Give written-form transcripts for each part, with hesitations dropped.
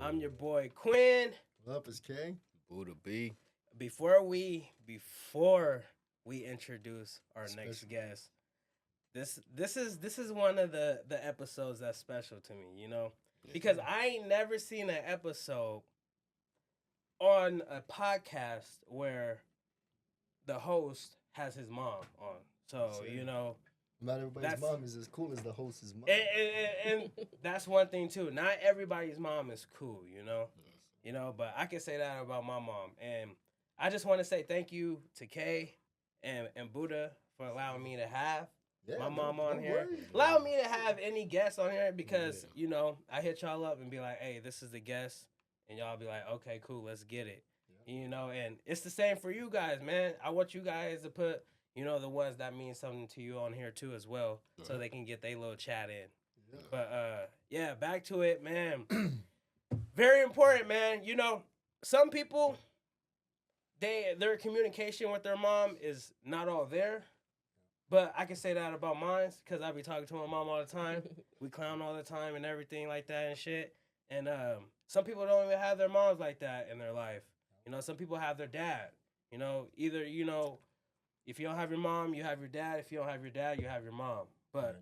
I'm your boy Quinn. What up, is K? Buddah B. Before we introduce our next guest, this is one of the episodes that's special to me, you know, because I ain't never seen an episode on a podcast where the host has his mom on. So you know. Not everybody's mom is as cool as the host's mom. And that's one thing, too. Not everybody's mom is cool, you know? You know, but I can say that about my mom. And I just want to say thank you to Kay and Buddah for allowing me to have my mom on here. Allow me to have any guests on here because, you know, I hit y'all up and be like, hey, this is the guest. And y'all be like, okay, cool, let's get it. Yeah. You know, and it's the same for you guys, man. I want you guys to put... You know, the ones that mean something to you on here, too, as well, so they can get their little chat in. Yeah. But, yeah, back to it, man. Very important, man. You know, some people, their communication with their mom is not all there. But I can say that about mine, because I be talking to my mom all the time. We clown all the time and everything like that and shit. And some people don't even have their moms like that in their life. You know, some people have their dad. You know, either, you know... If you don't have your mom, you have your dad. If you don't have your dad, you have your mom. But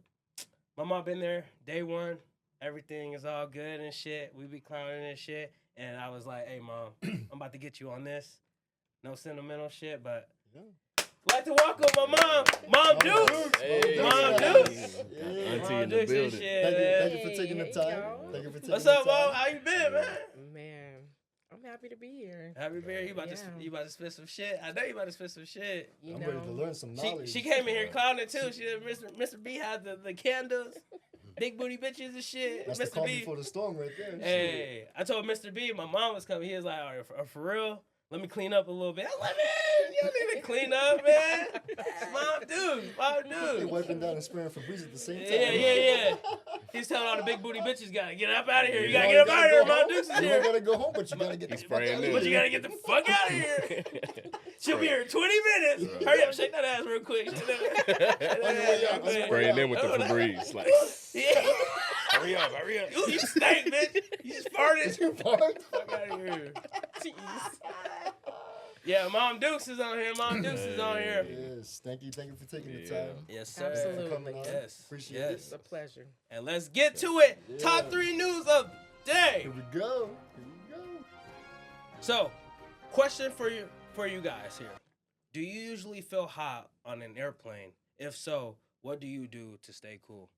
my mom been there day one. Everything is all good and shit. We be clowning and shit. And I was like, hey, Mom, I'm about to get you on this. No sentimental shit, but I'd like to welcome my mom, Mom Dukes. Hey. Mom Dukes. Auntie Mom in the Dukes and building. shit. Thank you for taking the time. Thank you for taking What's the up, time. Mom? How you been, man? Man, I'm happy to be here. Happy to be here. You about to spit some shit? I know you about to spit some shit. I'm ready to learn some knowledge. She came in here clowning too. Mr. B had the candles, big booty bitches and shit. That's Mr. the calm B before the storm right there. Hey, I told Mr. B my mom was coming. He was like, all right, for real? Let me clean up a little bit. I was like, man, you don't need to clean up, man. Mom You're dude. wiping down and spraying Febreze at the same time. Yeah. He's telling all the big booty bitches, gotta get up out of here. You gotta get up out of here. Mom Dukes is You here. don't gotta go home, but you gotta get the fuck out of here. But you gotta get the fuck out of here. She'll be here in 20 minutes. Hurry up, shake that ass real quick. Spraying in with the Febreze. Like, hurry up. Ooh, you stink, bitch. You just farted. You farted? Fuck out of here. Jeez. Yeah, Mom Dukes is on here. Yes, thank you for taking the time. Yes, sir. Absolutely. Yes. Appreciate it. It's a pleasure. And let's get to it. Yeah. Top 3 news of the day. Here we go. So, question for you guys here. Do you usually feel hot on an airplane? If so, what do you do to stay cool?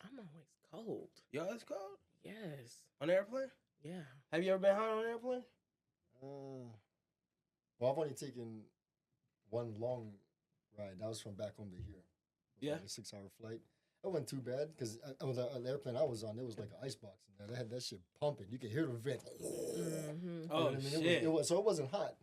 I'm always cold. You always cold? Yes. On an airplane? Yeah. Have you ever been hot on an airplane? Well, I've only taken one long ride. That was from back home to here. Yeah. Like a 6-hour flight. It wasn't too bad because the airplane I was on, there was like an icebox in there. They had that shit pumping. You could hear the vent. Mm-hmm. Oh, I mean? shit. So it wasn't hot.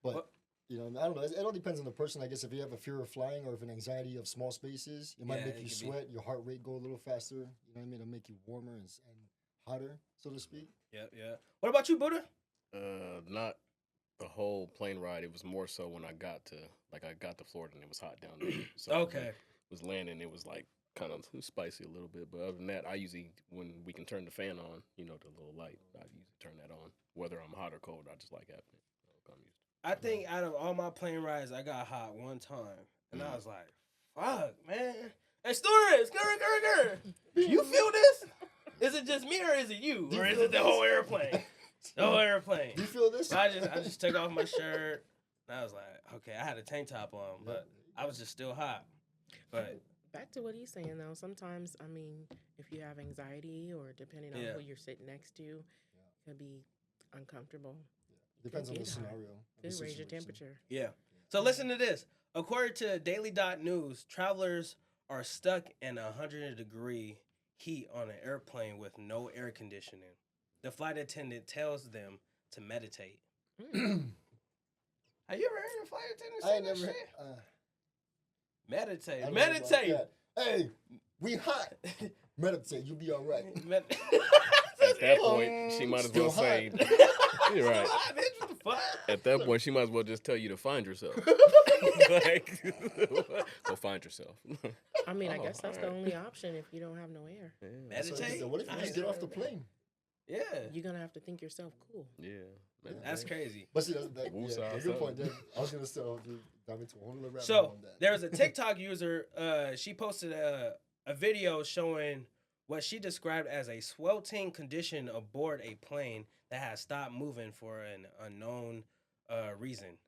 But, What? you know, I don't know. It all depends on the person. I guess if you have a fear of flying or if an anxiety of small spaces, it might make you sweat, your heart rate go a little faster. You know what I mean? It'll make you warmer and hotter, so to speak. Yeah. What about you, Buddah? not the whole plane ride. It was more so when I got to Florida and it was hot down there. So Okay. when it was landing, it was like kind of spicy a little bit. But other than that, I usually, when we can turn the fan on, you know, the little light, I usually turn that on. Whether I'm hot or cold, I just like having it. So I'm used to it. I think out of all my plane rides, I got hot one time. And I was like, fuck, man. Hey, Stewardess, grr. You feel this? Is it just me or is it you? Or is it the whole airplane? The whole airplane. Do you feel this? I just took off my shirt. And I was like, okay, I had a tank top on, but I was just still hot. But back to what he's saying, though, sometimes, I mean, if you have anxiety or depending on who you're sitting next to, it can be uncomfortable. Depends on the scenario. It raise your temperature. Yeah. So listen to this. According to Daily.News, travelers are stuck in 100-degree heat on an airplane with no air conditioning. The flight attendant tells them to meditate. Have you ever heard a flight attendant say that shit? Meditate. Meditate. Hey, we hot. Meditate. You'll be all right. At that point, she might as well say, "You're right." At that point, she might as well just tell you to find yourself. Like, go find yourself. I mean, I guess that's the only option if you don't have no air. Meditate. So what if you just get off the plane? Yeah. You're gonna have to think yourself cool. Yeah. That's crazy. But see, that's a good point. I was gonna still dive into a whole other rabbit hole So on that. there was a TikTok user. She posted a video showing what she described as a sweltering condition aboard a plane that had stopped moving for an unknown reason.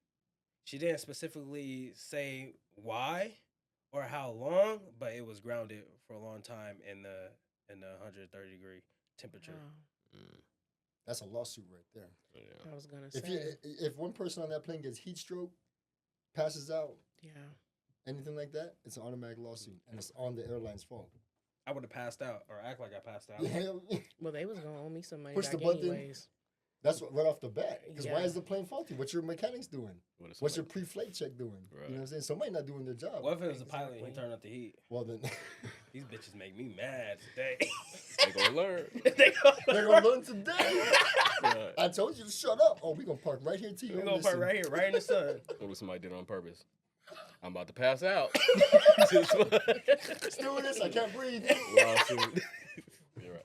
She didn't specifically say why or how long, but it was grounded for a long time in the 130-degree temperature. Wow. That's a lawsuit right there. I was gonna say. If one person on that plane gets heat stroke, passes out, anything like that, it's an automatic lawsuit, and it's on the airline's fault. I would have passed out or act like I passed out. Yeah. Well, they was gonna owe me some money Push back the button. anyways. That's right off the bat. Because why Yeah. is the plane faulty? What's your mechanics doing? What's your pre-flight check doing? Right. You know what I'm saying? Somebody not doing their job. What if it was the pilot and he turned up the heat? Well then, These bitches make me mad today. They gonna learn. they're gonna learn today. Right. I told you to shut up. Oh, we gonna park right here to you. We're gonna park right here, right in the sun. What if somebody did it on purpose? I'm about to pass out. Still this, I can't breathe. Lawsuit. You're right.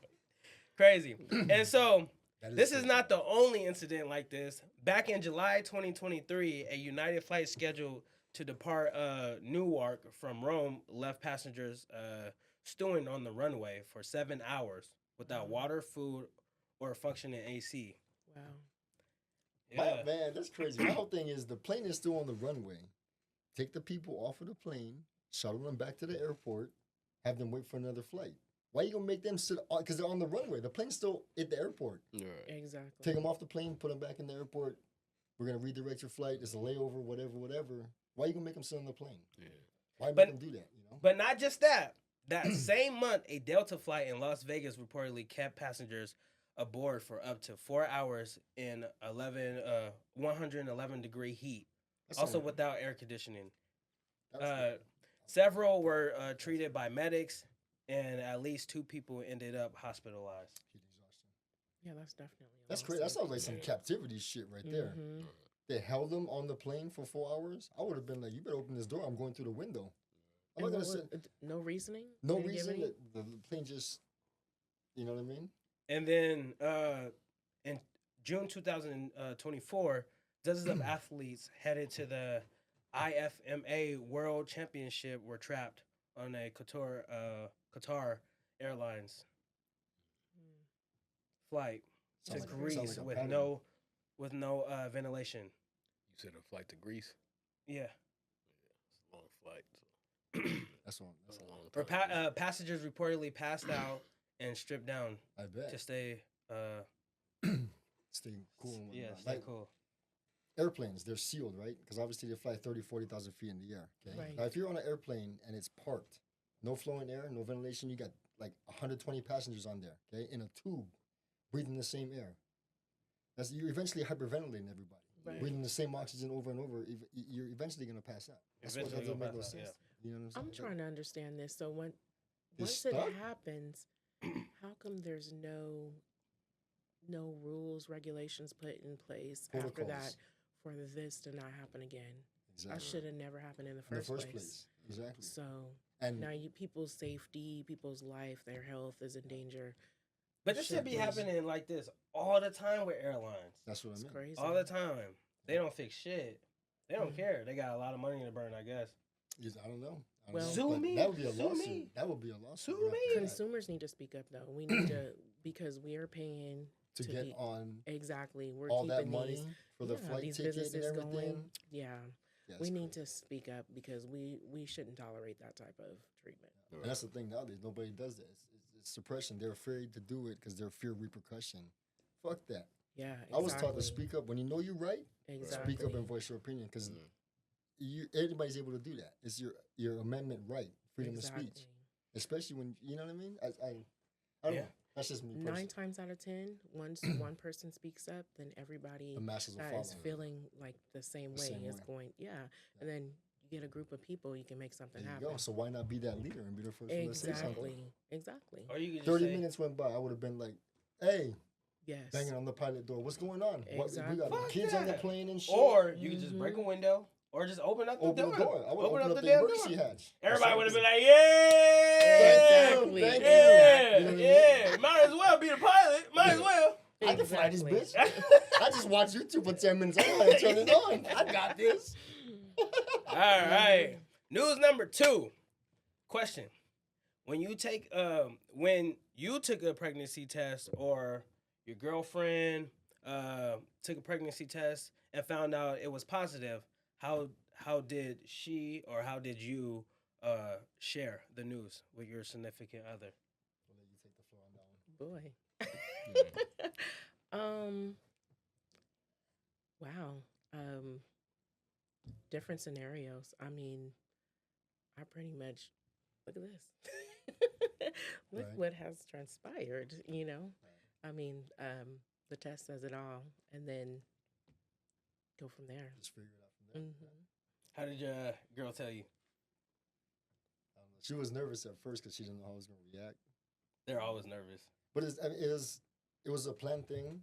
Crazy. And so this is crazy. not the only incident like this. Back in July 2023, a United flight scheduled to depart Newark from Rome left passengers stewing on the runway for 7 hours without water, food, or a functioning AC. Wow. Yeah. Man, that's crazy. My whole thing is the plane is still on the runway. Take the people off of the plane, shuttle them back to the airport, have them wait for another flight. Why are you gonna make them sit on? Because they're on the runway. The plane's still at the airport. Right. Exactly. Take them off the plane, put them back in the airport. We're gonna redirect your flight. It's a layover, whatever. Why are you gonna make them sit on the plane? Yeah. Why make But- them do that? You know. But not just that. That same month, a Delta flight in Las Vegas reportedly kept passengers aboard for up to 4 hours in 111-degree heat, That's also all- without air conditioning. that's- Several were treated by medics, and at least 2 people ended up hospitalized. heat exhaustion. Yeah, that's definitely. a That's crazy. That lawsuit. sounds like some captivity shit right there. Mhm. They held them on the plane for 4 hours. I would have been like, "You better open this door. I'm going through the window." I'm And not what gonna was- sit. no reasoning. No Didn't give reason. any? The plane just, you know what I mean? And then in June 2024, dozens of athletes headed to the IFMA World Championship were trapped on a Qatar Airlines flight to Sounds like Greece a with pattern. no ventilation. You said a flight to Greece. Yeah. It's a long flight. So That's all. that's a long Or time. passengers reportedly passed out and stripped down I bet. to stay Stay cool. And yeah, whatnot. stay Like, cool. airplanes, they're sealed, right? Because obviously they fly 30, 40,000 feet in the air. Okay. Right. Now, if you're on an airplane and it's parked, no flowing air, no ventilation, you got like 120 passengers on there, okay, in a tube, breathing the same air. You're eventually hyperventilating everybody. Right. Breathing the same oxygen over and over, you're eventually gonna pass out. That's what Eventually doesn't gonna make no pass out, sense. yeah. You know what I'm saying? I'm trying to understand this. So It's once it stuck? happens, how come there's no rules, regulations put in place after that Protocols. for this to not happen again? Exactly. That should have never happened in the In the first, first place. place. Exactly. So And now people's safety, people's life, their health is in danger. But this should be Shit, happening like this all the time with airlines. that's what I It's mean. crazy. All the time. They don't fix shit. They don't Mhm. care. They got a lot of money to burn, I guess. I don't know. Well- Sue But me. That would be a Sue lawsuit. me. That would be a lawsuit. Sue right me. after that. Consumers need to speak up though. We need to because we are paying To to get be- on exactly. We're all keeping that money these for the flight these ticket and businesses everything. going. Yeah. Yeah, We it's need crazy. to speak up because we shouldn't tolerate that type of treatment. And that's the thing nowadays. Nobody does that. It's suppression. They're afraid to do it because they're fear of repercussion. Fuck that. Yeah, exactly. I was taught to speak up when you know you're right. Exactly. Speak up and voice your opinion because Mhm. anybody's able to do that. It's your amendment right, freedom Exactly. of speech. Especially when you know what I mean. I don't Yeah. know. That's just me. 9 Personally. times out of 10, once one person speaks up, then everybody The masses will that follow. is feeling like the same The way same is way. going. Yeah, and then you get a group of people, you can make something There you happen. go. So why not be that leader and be the first one to say something? Exactly. Or you could just 30 say, minutes went by. I would have been like, "Hey, Yes. banging on the pilot door. What's going on? What, we Exactly. got Fuck kids on the that. plane and shit." Or you could just break a Mhm. window Or just open up the Open door. the door. I would open up the damn emergency door. hatch. Everybody would have been like, yeah! Exactly. Thank you. Yeah, You know what I mean? yeah. Might as well be the pilot. Might as well. I can fly this Exactly. bitch. I just watch YouTube for 10 minutes. I'm gonna turn it on. I got this. All right. News number 2. Question. When you took a pregnancy test or your girlfriend took a pregnancy test and found out it was positive, how did she or how did you share the news with your significant other? I'll let you take the floor on that one. Boy. Wow. Different scenarios. I mean, I pretty much look at this. Look Right. what has transpired, you know. I mean, the test says it all, and then go from there. Just figure it out from there. Mm-hmm. How did your girl tell you? I don't know. She was nervous at first because she didn't know how I was going to react. They're always nervous. But it was a planned thing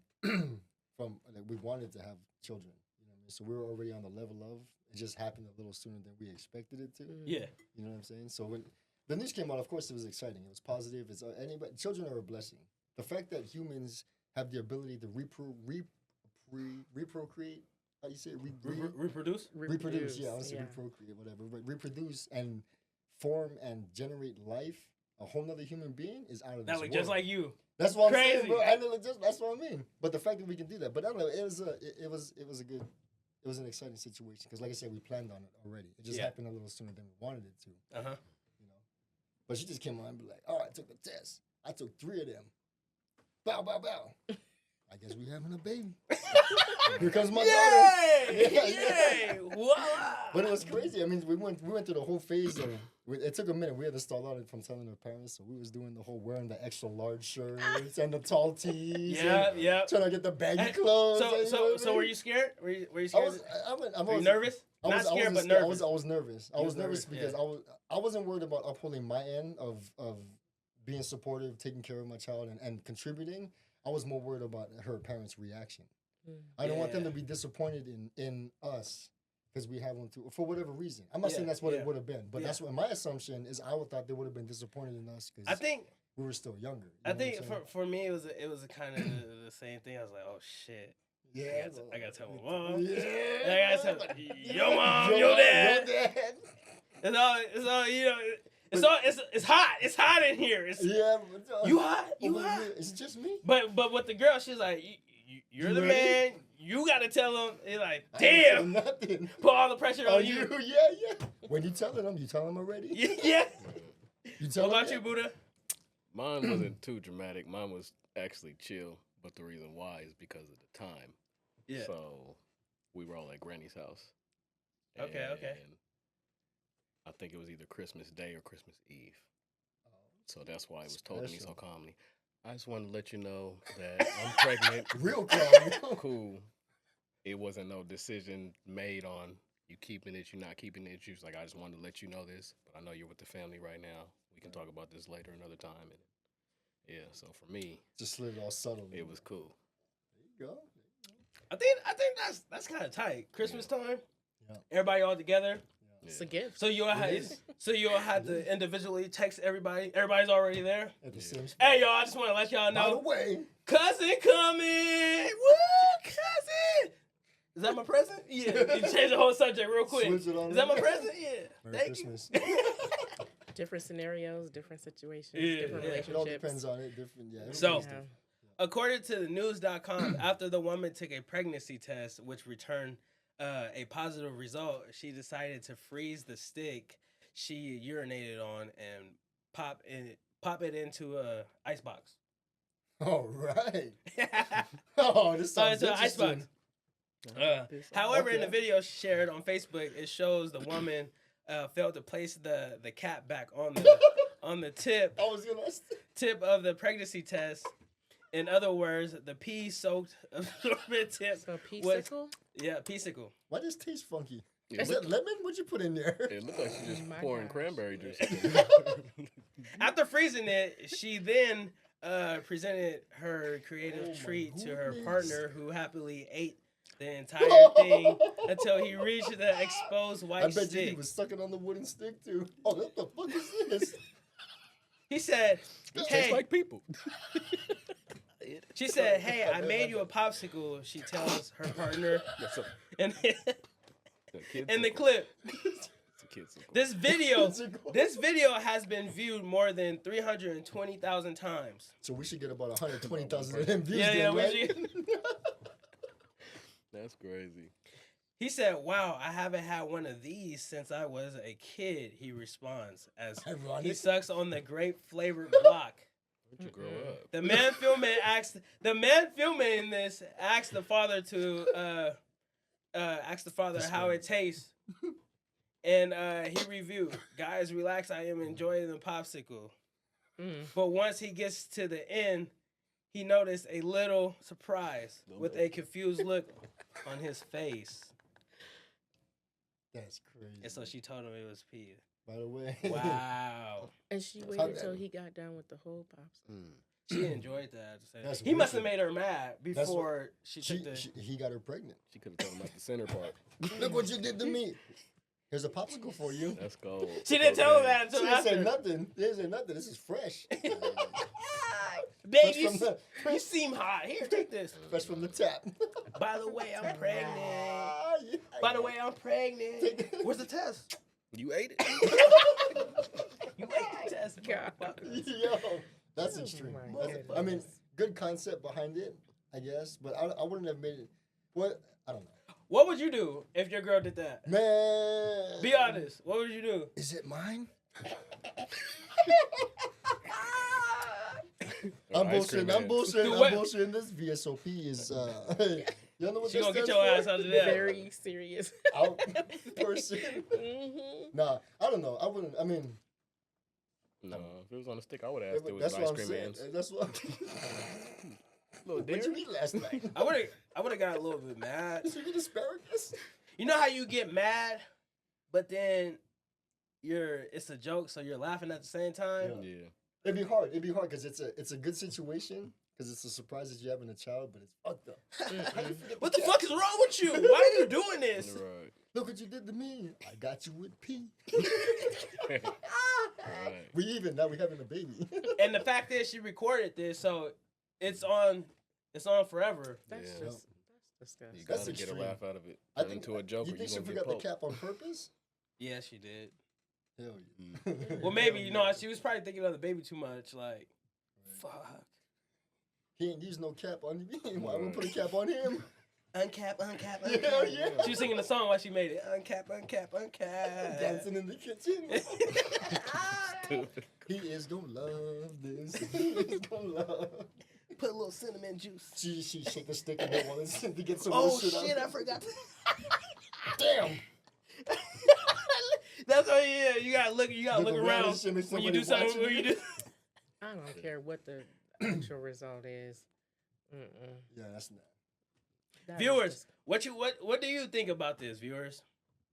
from like, we wanted to have children. You know what I mean? So we were already on the level of. It just happened a little sooner than we expected it to. Yeah. You know what I'm saying? So when the news came out, of course, it was exciting. It was positive. It's anybody. Children are a blessing. The fact that humans have the ability to reprocreate. How you say it? Reproduce? Reproduce. Yeah, I was saying reprocreate, whatever. But reproduce and form and generate life. A whole nother human being is out of this That look world. just like you. That's what I'm Crazy. saying, bro. And that's what I mean. But the fact that we can do that, but I don't know. It was an exciting situation because, like I said, we planned on it already. It just happened a little sooner than we wanted it to. You know. But she just came on and be like, "All right, I took the test. I took 3 of them. Bow, bow, bow. I guess we having a baby. Here comes my daughter. Yay! Voila! But it was crazy. I mean, we went through the whole phase of. It took a minute. We had to start out from telling our parents, so we was doing the whole wearing the extra large shirts and the tall tees. Yeah. Trying to get the baggy clothes. So were you scared? Were you scared? Were you nervous? Not scared, but nervous. I was nervous. I was nervous because yeah. I wasn't worried about upholding my end of being supportive, taking care of my child, and contributing. I was more worried about her parents' reaction. I don't want them to be disappointed in us because we have one too, for whatever reason. I'm not saying that's what it would have been, but that's what my assumption is. I would thought they would have been disappointed in us because I think we were still younger. I think for me it was a kind of the same thing. I was like, oh shit. Yeah, I gotta tell my mom. Yeah, I gotta tell your mom, your dad. It's all you know. It's hot. It's hot in here. You hot? You hot? Is it just me? But with the girl, she's like, you're the man. You gotta tell him. He's like, damn. Nothing. Put all the pressure on you. Yeah. When you telling them, you tell them already. Yeah. You tell What about them you, Buddah? Mine wasn't too dramatic. Mine was actually chill, but the reason why is because of the time. Yeah. So we were all at Granny's house. Okay. And I think it was either Christmas Day or Christmas Eve. So that's why it was told to me so calmly. I just wanted to let you know that I'm pregnant. Real calm. Cool. It wasn't no decision made on you keeping it, you not keeping it. She was like, I just wanted to let you know this, but I know you're with the family right now. We can talk about this later another time. And yeah, so for me, just slid it all subtly. It was cool. There you go. I think that's kind of tight. Christmas time. Yeah. Everybody all together. Yeah. It's a gift. So you all had to individually text everybody. Everybody's already there. At the same spot. Hey y'all, I just want to let y'all By the know, way, cousin coming. Woo, cousin. Is that my present? Yeah. You change the whole subject real quick. Switch it on Is that my there. present? Yeah. Merry Thank Christmas. you. Different scenarios, different situations, Yeah, different yeah. It relationships. all depends on it. Different. Yeah. So- everybody's Yeah. different. According to the news.com, after the woman took a pregnancy test, which returned a positive result, she decided to freeze the stick she urinated on and pop it into a icebox. All right. Oh, this sounds Into an interesting. icebox. However, in the Okay. video shared on Facebook, it shows the woman failed to place the cap back on the tip I was gonna. tip of the pregnancy test. In other words, the pea-soaked absorbent tip So was pea-sicle? pea-sicle. Why does it taste funky? It Is that lemon? What'd you put in there? It looked like she just My pouring gosh. cranberry juice. After freezing it, she then presented her creative Oh my treat to her goodness. partner, who happily ate the entire thing until he reached the exposed white I bet you stick. he was sucking on the wooden stick too. Oh, what the fuck is this? He said, It tastes "Hey," like people. she said, "Hey, I made you a popsicle." She tells her partner, That's a, and kids in the sickle. clip, It's a kid's sickle. this video has been viewed more than 320,000 times. So we should get about 120,000 of them views. Yeah, then, we right? should. That's crazy. He said, "Wow, I haven't had one of these since I was a kid." He responds as he Ironic. sucks on the grape flavored block. Where'd you grow up? The man filming this asked the father to how it tastes, and he reviewed. "Guys, relax. I am enjoying the popsicle." But once he gets to the end, he noticed a little surprise with a confused look on his face. That's crazy. And so she told him it was pee. By the way. Wow. And she How waited that- till he got done with the whole popsicle. She enjoyed that. That's He must have wicked. made her mad That's before she took the... He got her pregnant. She could have told him about the center part. Look what you did to me. Here's a popsicle for you. That's gold. She didn't tell him that She until didn't say after. nothing. She didn't say nothing. This is fresh. Babe, Fresh from you seem hot. Here, take this. Fresh from the tap. By the way, I'm pregnant. Ah, yeah. By the way, I'm pregnant. Where's the test? You ate it. You ate the test, God. motherfucker. Yo, that's Oh extreme. my That's- I mean, goodness. good concept behind it, I guess, but I wouldn't have made it. What? I don't know. What would you do if your girl did that? Man. Be honest. What would you do? Is it mine? Or I'm ice cream bullshitting. I'm man. bullshitting. Do I'm what? bullshitting. This VSOP is, y'all know what She that gonna get stands your for? ass out of there. Very serious. Out person. Mm-hmm. Nah, I don't know. I wouldn't. I mean, No, if it was on a stick, I would have asked. It was that's ice what I'm cream saying. man's. That's what. Little What'd you dairy. eat last night? I would have got a little bit mad. Did you eat asparagus? You know how you get mad, but then it's a joke, so you're laughing at the same time. Yeah. It'd be hard. It'd be hard because it's a good situation because it's a surprise that you're having a child, but it's fucked up. How you forget What the cat? fuck is wrong with you? Why are you doing this? Right. Look what you did to me. I got you with P. Right. We even now. We having a baby. And the fact is, she recorded this, so it's on forever. That's Yeah. just that's disgusting. You That's gotta get a extreme. laugh out of it. I Turn into a joke, You or think she you gonna forgot get the poked. cap on purpose? Yeah, she did. Hell yeah. Well, maybe you know she was probably thinking of the baby too much. Like, fuck. He ain't used no cap on me. Why would put a cap on him? Uncap, uncap, Hell uncap. yeah. She was singing the song while she made it. Uncap, uncap, uncap. Dancing in the kitchen. Stupid. He is gonna love this. He is gonna love. Put a little cinnamon juice. She shake the stick and don't want to get some Oh more shit shit! out. I forgot. Damn. That's why you gotta look. You gotta Look look around around and shit, make when you do somebody something. When you watching do. I don't care what the actual result is. Mm-mm. Yeah, that's not. That is Viewers, just- what do you think about this, viewers?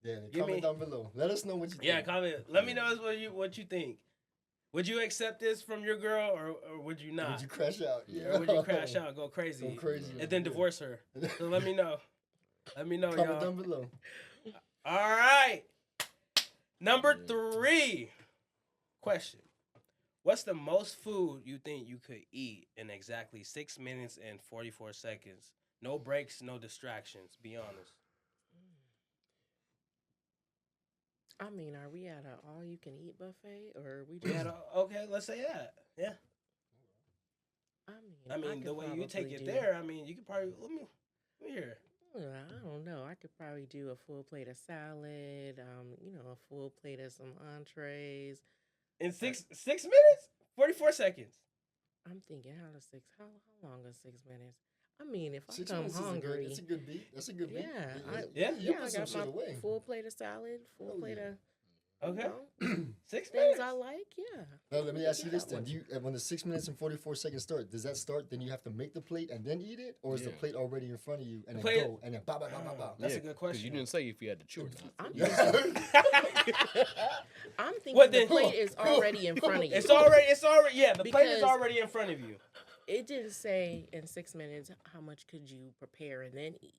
Yeah, Give comment me- down below. Let us know what you think. Yeah, comment. Let me know what you think. Would you accept this from your girl or would you not? Would you crash out? Yeah. Or would you crash out, go crazy, Go crazy. and then divorce her? So let me know. Let me know, Comment y'all. down below. All right. Number 3 question. What's the most food you think you could eat in exactly 6 minutes and 44 seconds? No breaks, no distractions. Be honest. I mean, are we at a all-you-can-eat buffet, or are we Yeah, just? okay, let's say that. Yeah. I mean, the could way you take probably it do- there, I mean, you could probably let me hear. I don't know. I could probably do a full plate of salad. A full plate of some entrees. In 6 minutes, 44 seconds. I'm thinking, how long is 6 minutes? I mean, if I 6 come minutes hungry, That's a good beat. That's a good beat. Yeah, Yeah? You I put some got shit my away. full plate of salad, full Oh, plate yeah. of Okay. 6 things minutes. I like. Yeah. Now let me ask you this that then: Do you, when the 6 minutes and 44 seconds start, does that start? Then you have to make the plate and then eat it, or is the Yeah. plate already in front of you and then plate- go and then ba ba ba ba ba? That's a Yeah, good 'cause question. You didn't say if you had to chew or not. I'm, Yeah. I'm thinking What the then? plate is already in front of you. It's already, yeah, the plate is Because- already in front of you. It didn't say in 6 minutes how much could you prepare and then eat.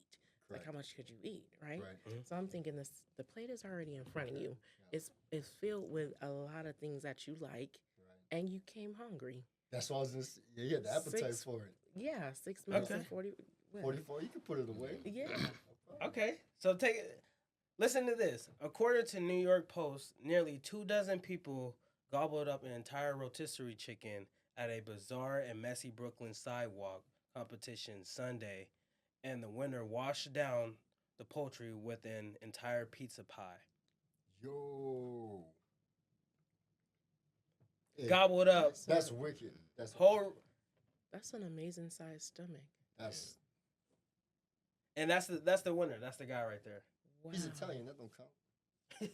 Like, how much could you eat, right? Right. So I'm thinking the plate is already in front of you. It's filled with a lot of things that you like, and you came hungry. That's what I was going to say. Yeah, you had the appetite for it. Yeah, 6 minutes and 40. 44, you can put it away. Yeah. Okay, so take it. Listen to this. According to New York Post, nearly 24 people gobbled up an entire rotisserie chicken at a bizarre and messy Brooklyn sidewalk competition Sunday, and the winner washed down the poultry with an entire pizza pie. Yo. Yeah, Gobbled up. That's wicked. That's Whole. That's an amazing sized stomach. And that's the winner. That's the guy right there. Wow. He's Italian. That don't count.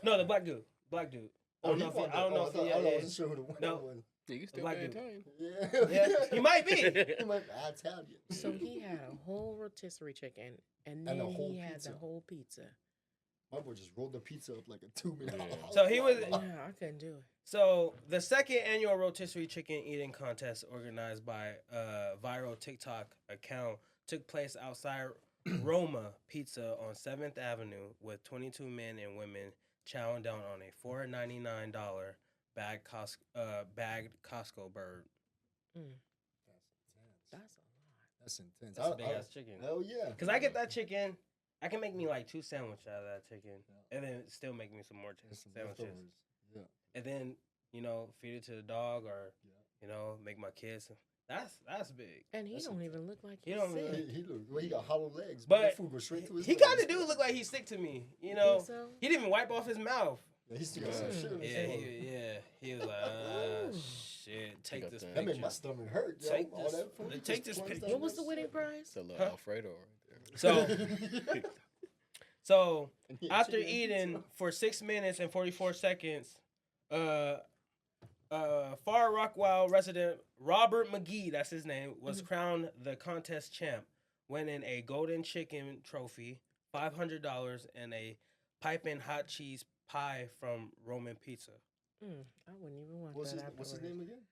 No, the black dude. Black dude. I don't know if he. I wasn't sure who the winner was. Yeah, you still Black be dude. Italian. Yeah. He might be. He might be Italian. So he had a whole rotisserie chicken, and then he had the whole pizza. My boy just rolled the pizza up like a 2 minute. Yeah. So he was. Yeah, I couldn't do it. So the second annual rotisserie chicken eating contest, organized by a viral TikTok account, took place outside Roma Pizza on 7th Avenue, with 22 men and women chowing down on a $4.99 bagged Costco bird. That's a lot. That's intense. That's a big ass chicken. Hell yeah. Cause I get that chicken, I can make me like 2 sandwiches out of that chicken, and then still make me some more sandwiches. Yeah. And then feed it to the dog, or make my kids. That's big. And he don't even look like He he's don't sick. really- He got hollow legs, But that food goes straight to his He legs. kind of do look like he's sick to me. Think so? He didn't even wipe off his mouth. Yeah, he still got some shit in his Yeah, mouth. he was like, shit, take this that. That made picture. my stomach hurt. Yo. Take All this- that food, he take just this plunged picture. down What was that the winning shit. prize? It's a little Huh? Alfredo right there. So Yeah, after chicken and eating pizza. for 6 minutes and 44 seconds, Far Rockwell resident Robert McGee, that's his name, was crowned the contest champ, winning a golden chicken trophy, $500, and a piping hot cheese pie from Roman Pizza. I wouldn't even want What's that. his name again?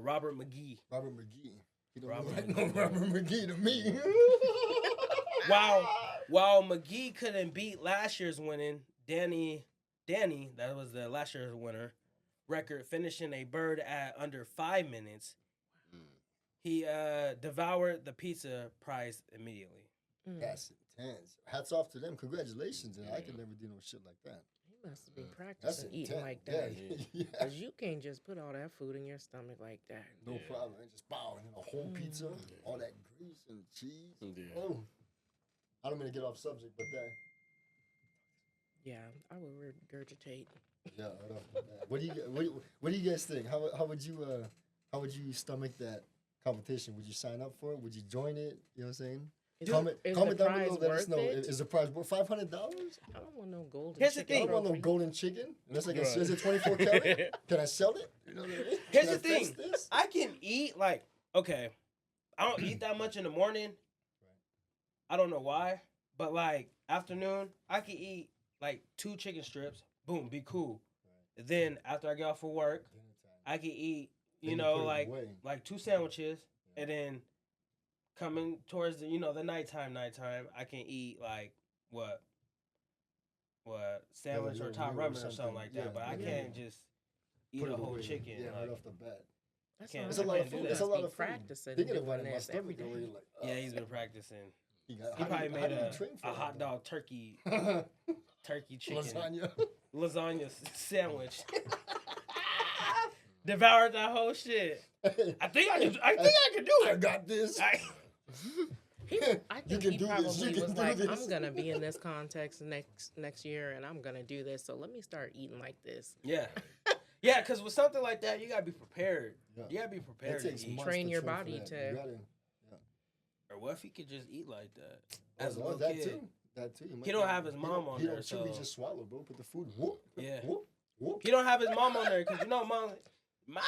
Robert McGee. Robert McGee. He don't Robert look like no McGee. Robert McGee to me. While McGee couldn't beat last year's winning, Danny, that was the last year's winner, record, finishing a bird at under 5 minutes. He devoured the pizza prize immediately. That's intense. Hats off to them. Congratulations. And I could never do no shit like that. He must have been That's practicing eating intense. like that. Yeah. Because you can't just put all that food in your stomach like that. No problem. Just bow and then a whole pizza, all that grease and cheese. Yeah. Oh. I don't mean to get off subject, but that. Yeah, I would regurgitate. Yeah. Right off the bat. What do you guys think? How would you stomach that competition? Would you sign up for it? Would you join it? You know what I'm saying? Comment is down the below. prize Let us worth know. it? Is the prize worth $500? I don't want no golden Here's the chicken I don't want no trophy. golden chicken. Unless like Right. is it 24 karat? Can I sell it? You know what I mean? Here's Can the I fence thing. this? I can eat I don't eat that much in the morning. I don't know why, but afternoon, I can eat 2 chicken strips. Boom, be cool. Then after I get off of work, I can eat, Then you put it away. 2 sandwiches, and then coming towards the the nighttime, I can eat sandwich or top ramen or something like that. Yeah, but I yeah. can't just eat Put a it whole away. chicken. Yeah, right off the bat. That's Can't- not It's a how lot I of do food. that. It's a lot Be of food. practicing Thinking doing about it, my this every stomach day. already like. Yeah, he's been practicing. He He probably made a a hot dog turkey chicken lasagna. lasagna sandwich. Devoured that whole shit. I think I can do I it. got this. I You think can he do this, probably you can was do like, this. I'm gonna be in this context next year, and I'm gonna do this. So let me start eating like this. Yeah. Yeah, because with something like that, you got to be prepared. Yeah. You got to be prepared It to takes eat. months Train to your train for body that. to- You gotta- Or what if he could just eat like that? Oh, As a no, little that kid. too. That too. He don't have his mom on he there, don't chew, he so- just swallow, bro. Put the food. Whoop. Yeah. Whoop. Whoop. He don't have his mom on there because mom, my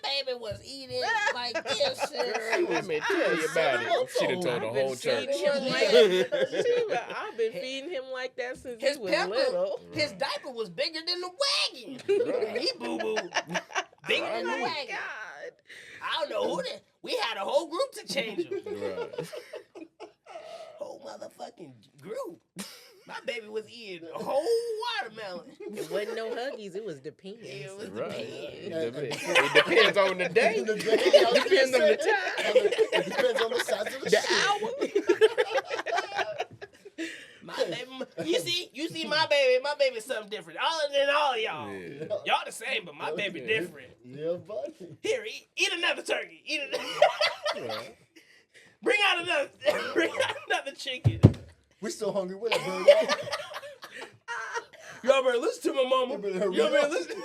baby was eating like this. Girl, let me tell you about it. She done told the I've been whole church. feeding him like that. I've been feeding him like that since His he was pepper, little. his diaper was bigger than the wagon. Right. He boo boo bigger than the Oh my wagon. God. I don't know who that. We had a whole group to change him. Right. Oh my motherfucking grew. My baby was eating a whole watermelon. It wasn't no Huggies. It was Depends. It was Right. Depends. It depends on the day. The day, I was Depends gonna on the say, time. It depends on the size of the The shit. My baby, you see my baby. My baby's something different. Other than all of y'all. Yeah. Y'all the same, but my baby Yeah. different. Yeah, buddy. Here, eat another turkey. Eat it. Right. Bring out another chicken. We still hungry. Where that bird at? Y'all better listen to my mama. You better hurry Y'all better up. listen.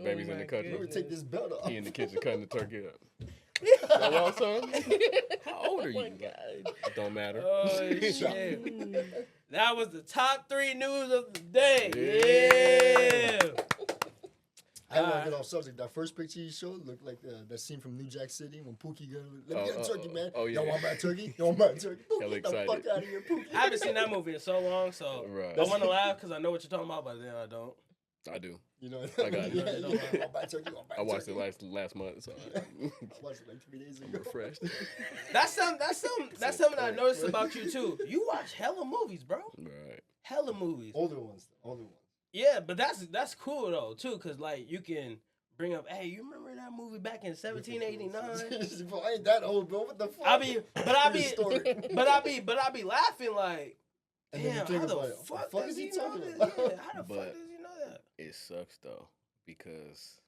Baby's in the my cutting. Let me take this belt off. He in the kitchen cutting the turkey up. Hello, son. How old are you? Oh my God. Don't matter. Oh, shit. That was the top 3 news of the day. Yeah. Yeah. I don't want to get off subject. That first picture you showed looked like that scene from New Jack City when Pookie got, let me get a turkey, man. oh, yeah. Y'all want my turkey? Y'all want my turkey? Pookie, Hella get the fuck excited. out of here, Pookie. I haven't seen that movie in so long, so Right. I want to laugh because I know what you're talking about, but then I don't. I do. You know, I got it. yeah, you want my turkey? I watched it last month, so I watched it like 3 days I'm ago. refreshed. That's something I noticed about you too. You watch hella movies, bro. Right. Hella movies. Older ones. Yeah, but that's cool though too, cause like you can bring up, hey, you remember that movie back in 1789? Bro, I ain't that old, bro. What the fuck? I be laughing like, And then you damn, think how the about it, fuck what the fuck does is he he know talking this? about? Yeah, how the But- fuck does he know that? It sucks though because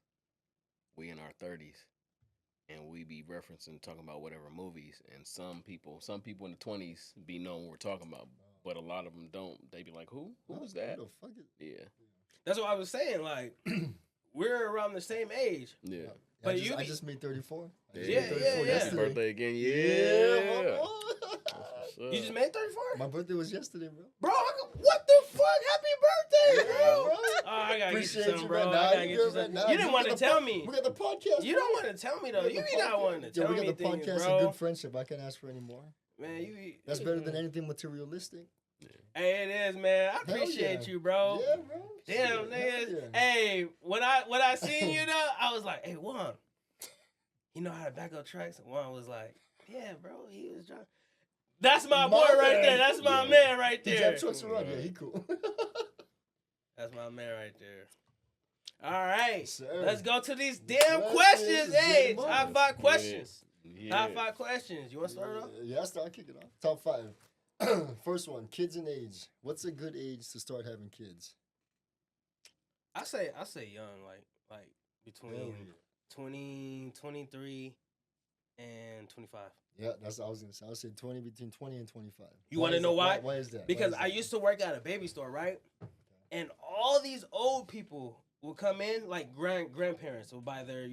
we in our 30s and we be referencing talking about whatever movies, and some people in the 20s be knowing what we're talking about, but a lot of them don't. They be like, who was that? What the fuck is... Yeah. That's what I was saying. Like, we're around the same age. Yeah. But I you be- just made 34. I just Yeah, made 34 yeah, yeah. yesterday. Birthday again. Yeah, Yeah. my boy. You just made 34? My birthday was yesterday, bro. Bro, what the fuck? Happy birthday, Yeah, bro. bro. Oh, I gotta Appreciate get you some, you, bro. man. Nah, I gotta you get good, you some. man. Nah, You didn't we want got to the tell me. We got the podcast. You bro. don't want to tell me, though. We You got be the not wanting to Yo, tell we me got the things, podcast bro. and good friendship. I can't ask for any more. Man, That's better than anything materialistic. Hey, it is, man. I Hell appreciate yeah. you, bro. Yeah, bro. Damn, Shit, niggas. hell yeah. Hey, when I seen you though, I was like, hey, Juan, you know how to back up tracks? And Juan was like, yeah, bro, he was trying. That's my boy My right man. there. That's my Yeah. man right He there. drive trucks around. Yeah, he cool. That's my man right there. All right, Sir. let's go to these damn Questions. questions. Let's Hey, get 'em top on. 5 questions. Yeah. Top 5 questions. You want to start it off? Yeah, I start kicking off. Top 5. First one, kids and age. What's a good age to start having kids? I say young, like between Hell yeah. 20, 23, and 25. Yeah, that's what I was gonna say. I would say between 20 and 25. You wanna is know that? why? Why is that? Because Why is I that? used to work at a baby store, right? And all these old people will come in, like grandparents will buy their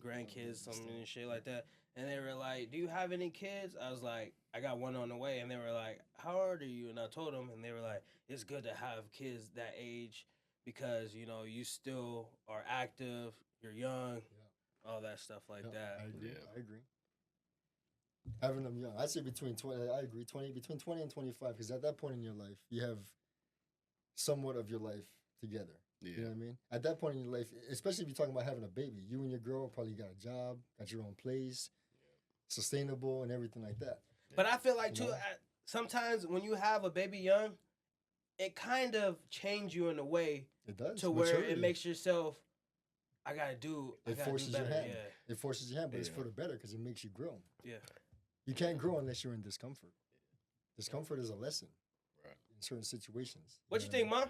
grandkids, something and shit like that. And they were like, "Do you have any kids?" I was like, "I got one on the way." And they were like, "How old are you?" And I told them, and they were like, "It's good to have kids that age because you still are active, you're young, all that stuff like Yeah, that." I agree. Yeah. I agree. Having them young, I'd say between 20. I agree. Between 20 and 25, because at that point in your life, you have somewhat of your life together. Yeah. You know what I mean? At that point in your life, especially if you're talking about having a baby, you and your girl probably got a job, got your own place, sustainable, and everything like that. But I feel like too, No. sometimes when you have a baby young, it kind of changes you in a way It does. to where Maturity. it makes yourself, I gotta do forces your better. hand. Yeah, It forces your hand, but it's Yeah. for the better because it makes you grow. yeah. You can't grow unless you're in discomfort. Discomfort is a lesson Right. in certain situations. What you think, Mom?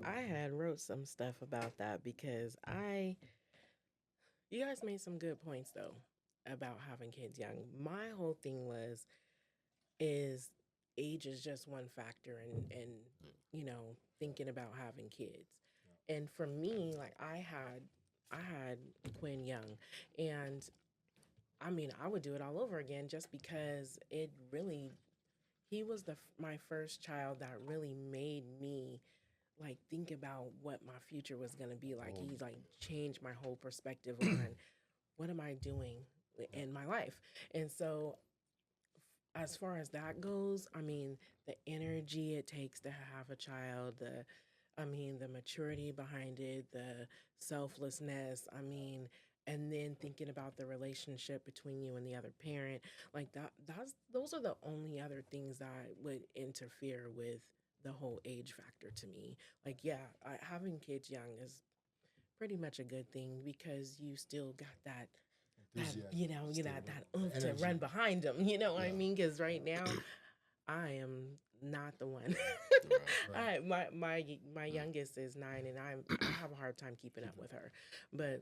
I had wrote some stuff about that because you guys made some good points though about having kids young. My whole thing is age is just one factor and thinking about having kids. And for me, like I had Quinn young, and I mean, I would do it all over again just because he was my first child that really made me like think about what my future was going to be like. He like changed my whole perspective on what am I doing in my life. And so as far as that goes, I mean, the energy it takes to have a child, the maturity behind it, the selflessness, I mean, and then thinking about the relationship between you and the other parent, like those are the only other things that would interfere with the whole age factor to me. Like, yeah, having kids young is pretty much a good thing because you still got that that oomph to energy. run behind them. You know what I Yeah. mean? Because right now, I am not the one. Right. My youngest is 9, and I have a hard time keeping up with her. But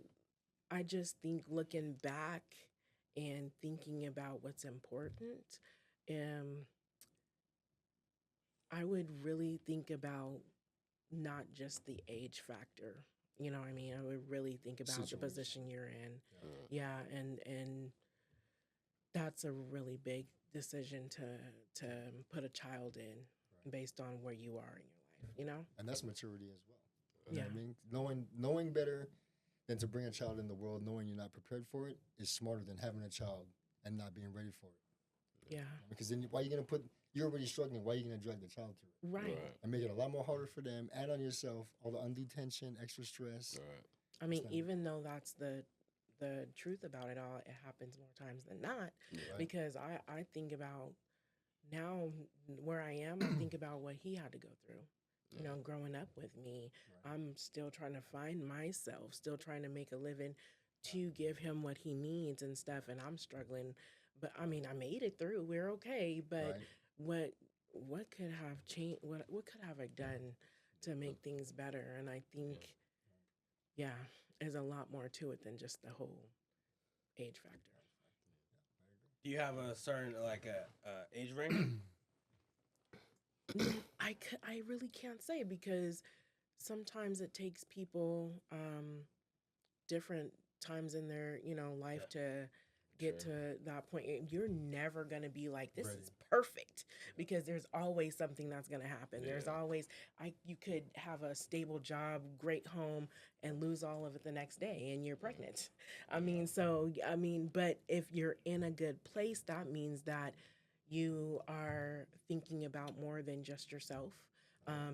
I just think looking back and thinking about what's important, um, I would really think about not just the age factor. You know what I mean? I would really think about the Situation. position you're in. Yeah. Yeah, and that's a really big decision to put a child in based on where you are in your life, you know? And that's maturity as well. You know Yeah. what I mean? Knowing better than to bring a child in the world, knowing you're not prepared for it, is smarter than having a child and not being ready for it. Yeah. Because then why are you gonna you're already struggling, why are you gonna drag the child through it? Right. And make it a lot more harder for them, add on yourself, all the undue tension, extra stress. Right. I mean, not- even though that's the truth about it all, it happens more times than not. Right. Because I think about now where I am, I think about what he had to go through. You know, growing up with me, Right. I'm still trying to find myself, still trying to make a living to give him what he needs and stuff, and I'm struggling. But I mean, I made it through. We're okay. But Right. what could have changed? What could have I done to make things better? And I think, yeah, there's a lot more to it than just the whole age factor. Do you have a certain like a age range? I really can't say because sometimes it takes people different times in their life to get to that point. And you're never gonna be like, this Right. is perfect, because there's always something that's gonna happen. There's Yeah. always you could have a stable job, great home, and lose all of it the next day, and you're pregnant. But if you're in a good place, that means that you are thinking about more than just yourself.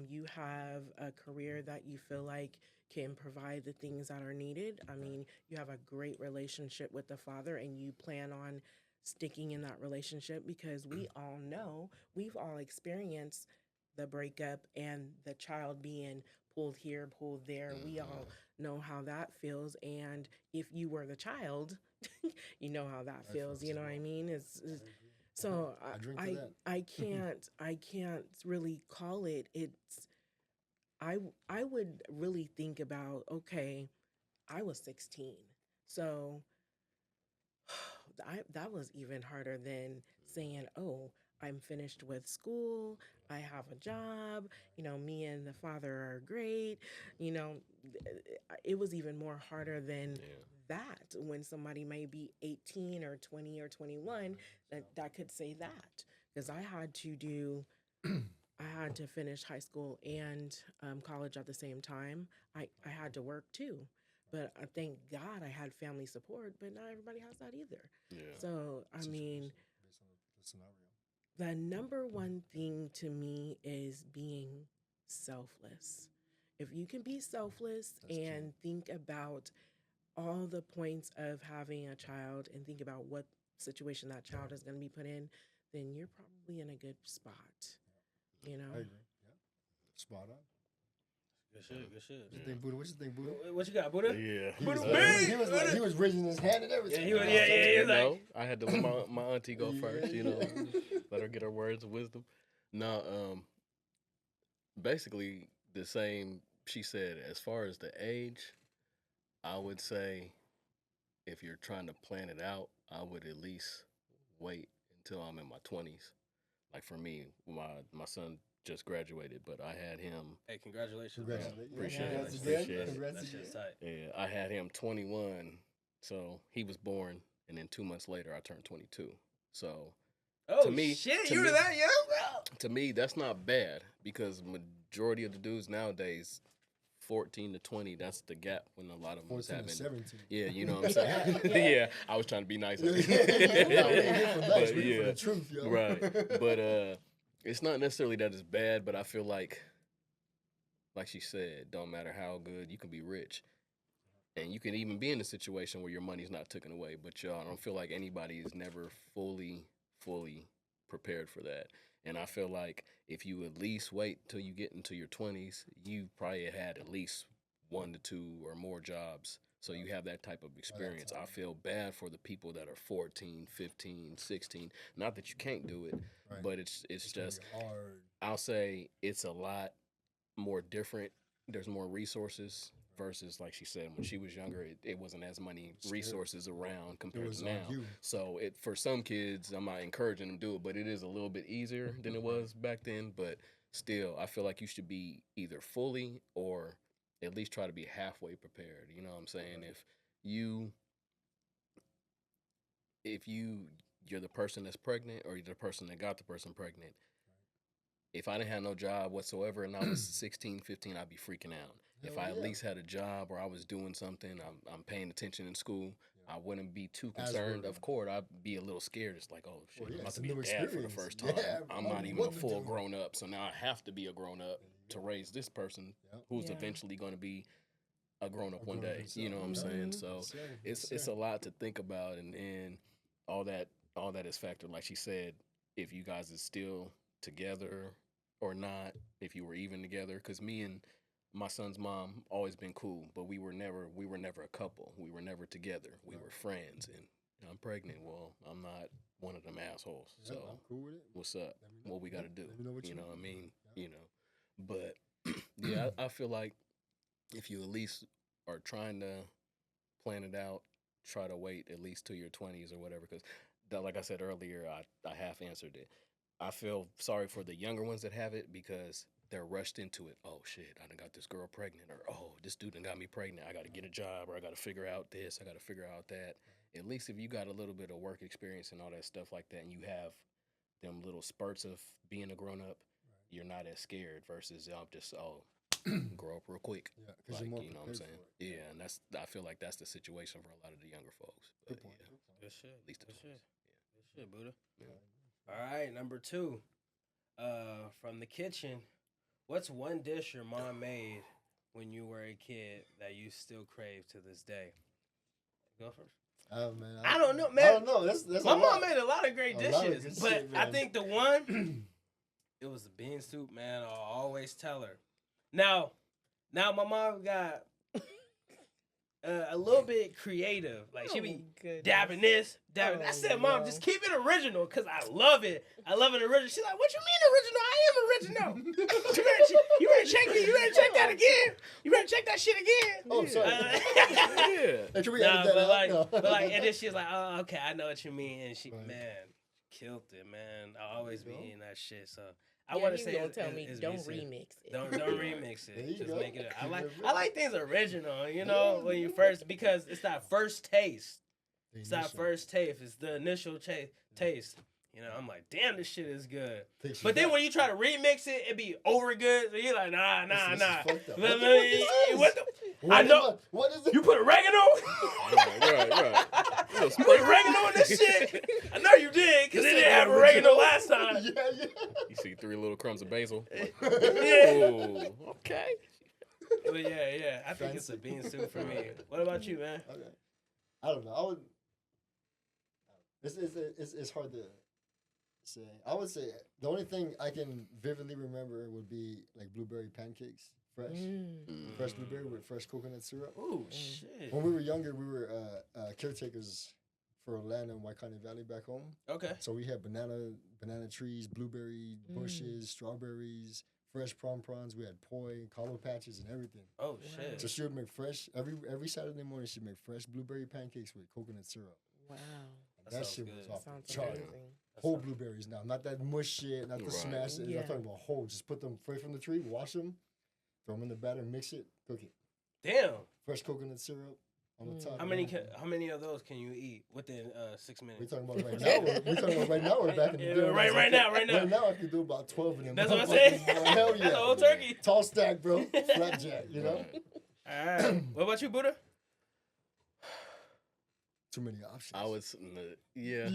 You have a career that you feel like can provide the things that are needed. I mean, you have a great relationship with the father, and you plan on sticking in that relationship, because we all know, we've all experienced the breakup and the child being pulled here, pulled there. We all know how that feels. And if you were the child, you know how that feels. You know what I mean? So I drink to that. I can't really call it. I would really think about, okay, I was 16, so that was even harder than saying, oh, I'm finished with school, I have a job, me and the father are great. It was even more harder than that, when somebody may be 18 or 20 or 21 that could say that, because I had to finish high school and college at the same time. I had to work too, but I thank God I had family support, but not everybody has that either. Yeah. So I mean, Based on the scenario. the number one thing to me is being selfless. If you can be selfless That's key. and think about all the points of having a child and think about what situation that child is going to be put in, then you're probably in a good spot. I agree. Yeah. Spot on. Good shit. Good shit. What you think, Buddah? What you think, Buddah? What you got, Buddah? Yeah. He was, Buddah like, big. he was raising his hand and everything. Yeah, he was like- No, I had to let my auntie go first, Yeah. let her get her words of wisdom. No, basically the same she said. As far as the age, I would say if you're trying to plan it out, I would at least wait until I'm in my 20s. Like for me, my son just graduated, but I had him. Hey, congratulations. bro. Congratulations. Appreciate it. Congrats Appreciate again. it. Congrats That again. shit's tight. Yeah, I had him 21, so he was born, and then 2 months later I turned 22. So Oh me- shit, to you were me- that young, bro? to me, that's not bad, because majority of the dudes nowadays, 14 to 20, that's the gap when a lot of them was 14 to having. 17. Yeah, you know what I'm saying? Yeah, I was trying to be nice. Yeah, we ain't here for nice, But we here for yeah, the truth, yo. right. But it's not necessarily that it's bad, but I feel like she said, don't matter how good, you can be rich. And you can even be in a situation where your money's not taken away, but I don't feel like anybody is never fully prepared for that. And I feel like if you at least wait till you get into your 20s, you probably had at least 1 to 2 or more jobs. So you have that type of experience. I feel bad for the people that are 14, 15, 16. Not that you can't do it, but it's just hard. I'll say it's a lot more different. There's more resources versus, like she said, when she was younger, it wasn't as many resources around compared to now. So for some kids, I'm not encouraging them to do it, but it is a little bit easier than it was back then. But still, I feel like you should be either fully or at least try to be halfway prepared. You know what I'm saying? If you're the person that's pregnant or you're the person that got the person pregnant, if I didn't have no job whatsoever and I was 16, 15, I'd be freaking out. If I at least had a job or I was doing something, I'm paying attention in school, I wouldn't be too concerned. Of course, I'd be a little scared. It's like, oh, shit, I'm about to be a dad for the first time. I'm not even a full grown up, so now I have to be a grown up to raise this person who's eventually going to be a grown up one day. You know what I'm saying? So it's a lot to think about, and all that is factored. Like she said, if you guys is still together or not, if you were even together, because me and my son's mom always been cool, but we were never a couple. We were never together. We were friends, and I'm pregnant. Well, I'm not one of them assholes. So I'm cool with it. What's up? What we got to do? You know what I mean? Yeah. You know, but yeah, I feel like if you at least are trying to plan it out, try to wait at least till your 20s or whatever, because like I said earlier, I half answered it. I feel sorry for the younger ones that have it because they're rushed into it. Oh, shit, I done got this girl pregnant. Or, oh, this dude done got me pregnant. I got to get a job, or I got to figure out this. I got to figure out that. At least if you got a little bit of work experience and all that stuff like that, and you have them little spurts of being a grown-up, you're not as scared versus just, grow up real quick. Yeah, because you're more you know what I'm saying? for it. Yeah, and I feel like that's the situation for a lot of the younger folks. But, Good point. Good shit. At least the Good shit. 20s. Good shit, Buddah. Yeah. All right, number 2. From the kitchen, what's one dish your mom made when you were a kid that you still crave to this day? Go first. Oh man, I don't know, man. I don't know. That's My mom made a lot of great A lot of dishes, good but shit, I man. think the one, it was the bean soup, man. I'll always tell her. Now my mom got a little bit creative. Like she be dabbing this, dabbing. I said, Mom, just keep it original, cause I love it. I love it original. She's like, what you mean original? I am original. you ready to check me? You ready to check that again? You ready to check that shit again? Oh, sorry. Yeah. Can we edit that out? but and then she's like, oh, okay, I know what you mean. And she, man, killed it, man. I'll always be eating that shit. So I want to say, don't tell me, don't remix it. Don't remix There it. you Just go. make it. I like things original. You know, when you first, because it's that first taste. It's that first taste. It's the initial taste. You know, I'm like, damn, this shit is good. But then when you try to remix it, it be over good. So you're like, nah. What the? I know. What is it? You put oregano? Right. You put oregano in this shit? I know you did, because it didn't have oregano last time. Yeah. You see 3 little crumbs of basil. Yeah. Ooh, okay. But yeah. I think it's a bean soup for me. What about you, man? Okay. I don't know. I would. It's hard to say. I would say the only thing I can vividly remember would be like blueberry pancakes, fresh blueberry with fresh coconut syrup. Ooh, shit. When we were younger, we were caretakers for a land in Waikani Valley back home. Okay. So we had banana trees, blueberry bushes, strawberries, fresh prawns. We had poi, kalo patches, and everything. Oh, shit. So she would make fresh every Saturday morning. She'd make fresh blueberry pancakes with coconut syrup. Wow. That sounds shit good. was off Sounds the chart. amazing. Whole blueberries now, not that mush shit, not the Right. smash it. Yeah. I'm talking about whole. Just put them straight from the tree, wash them, throw them in the batter, mix it, cook it. Damn. Fresh coconut syrup on the top. How many of those can you eat within 6 We minutes? talking about right now? We talking about right now or back in the Yeah, day? right now. Right now, I can do about 12 of them. That's what I'm saying. Hell yeah. That's a whole turkey. Tall stack, bro. Flapjack, you know? All right. What about you, Buddah? Too many options. I was, yeah.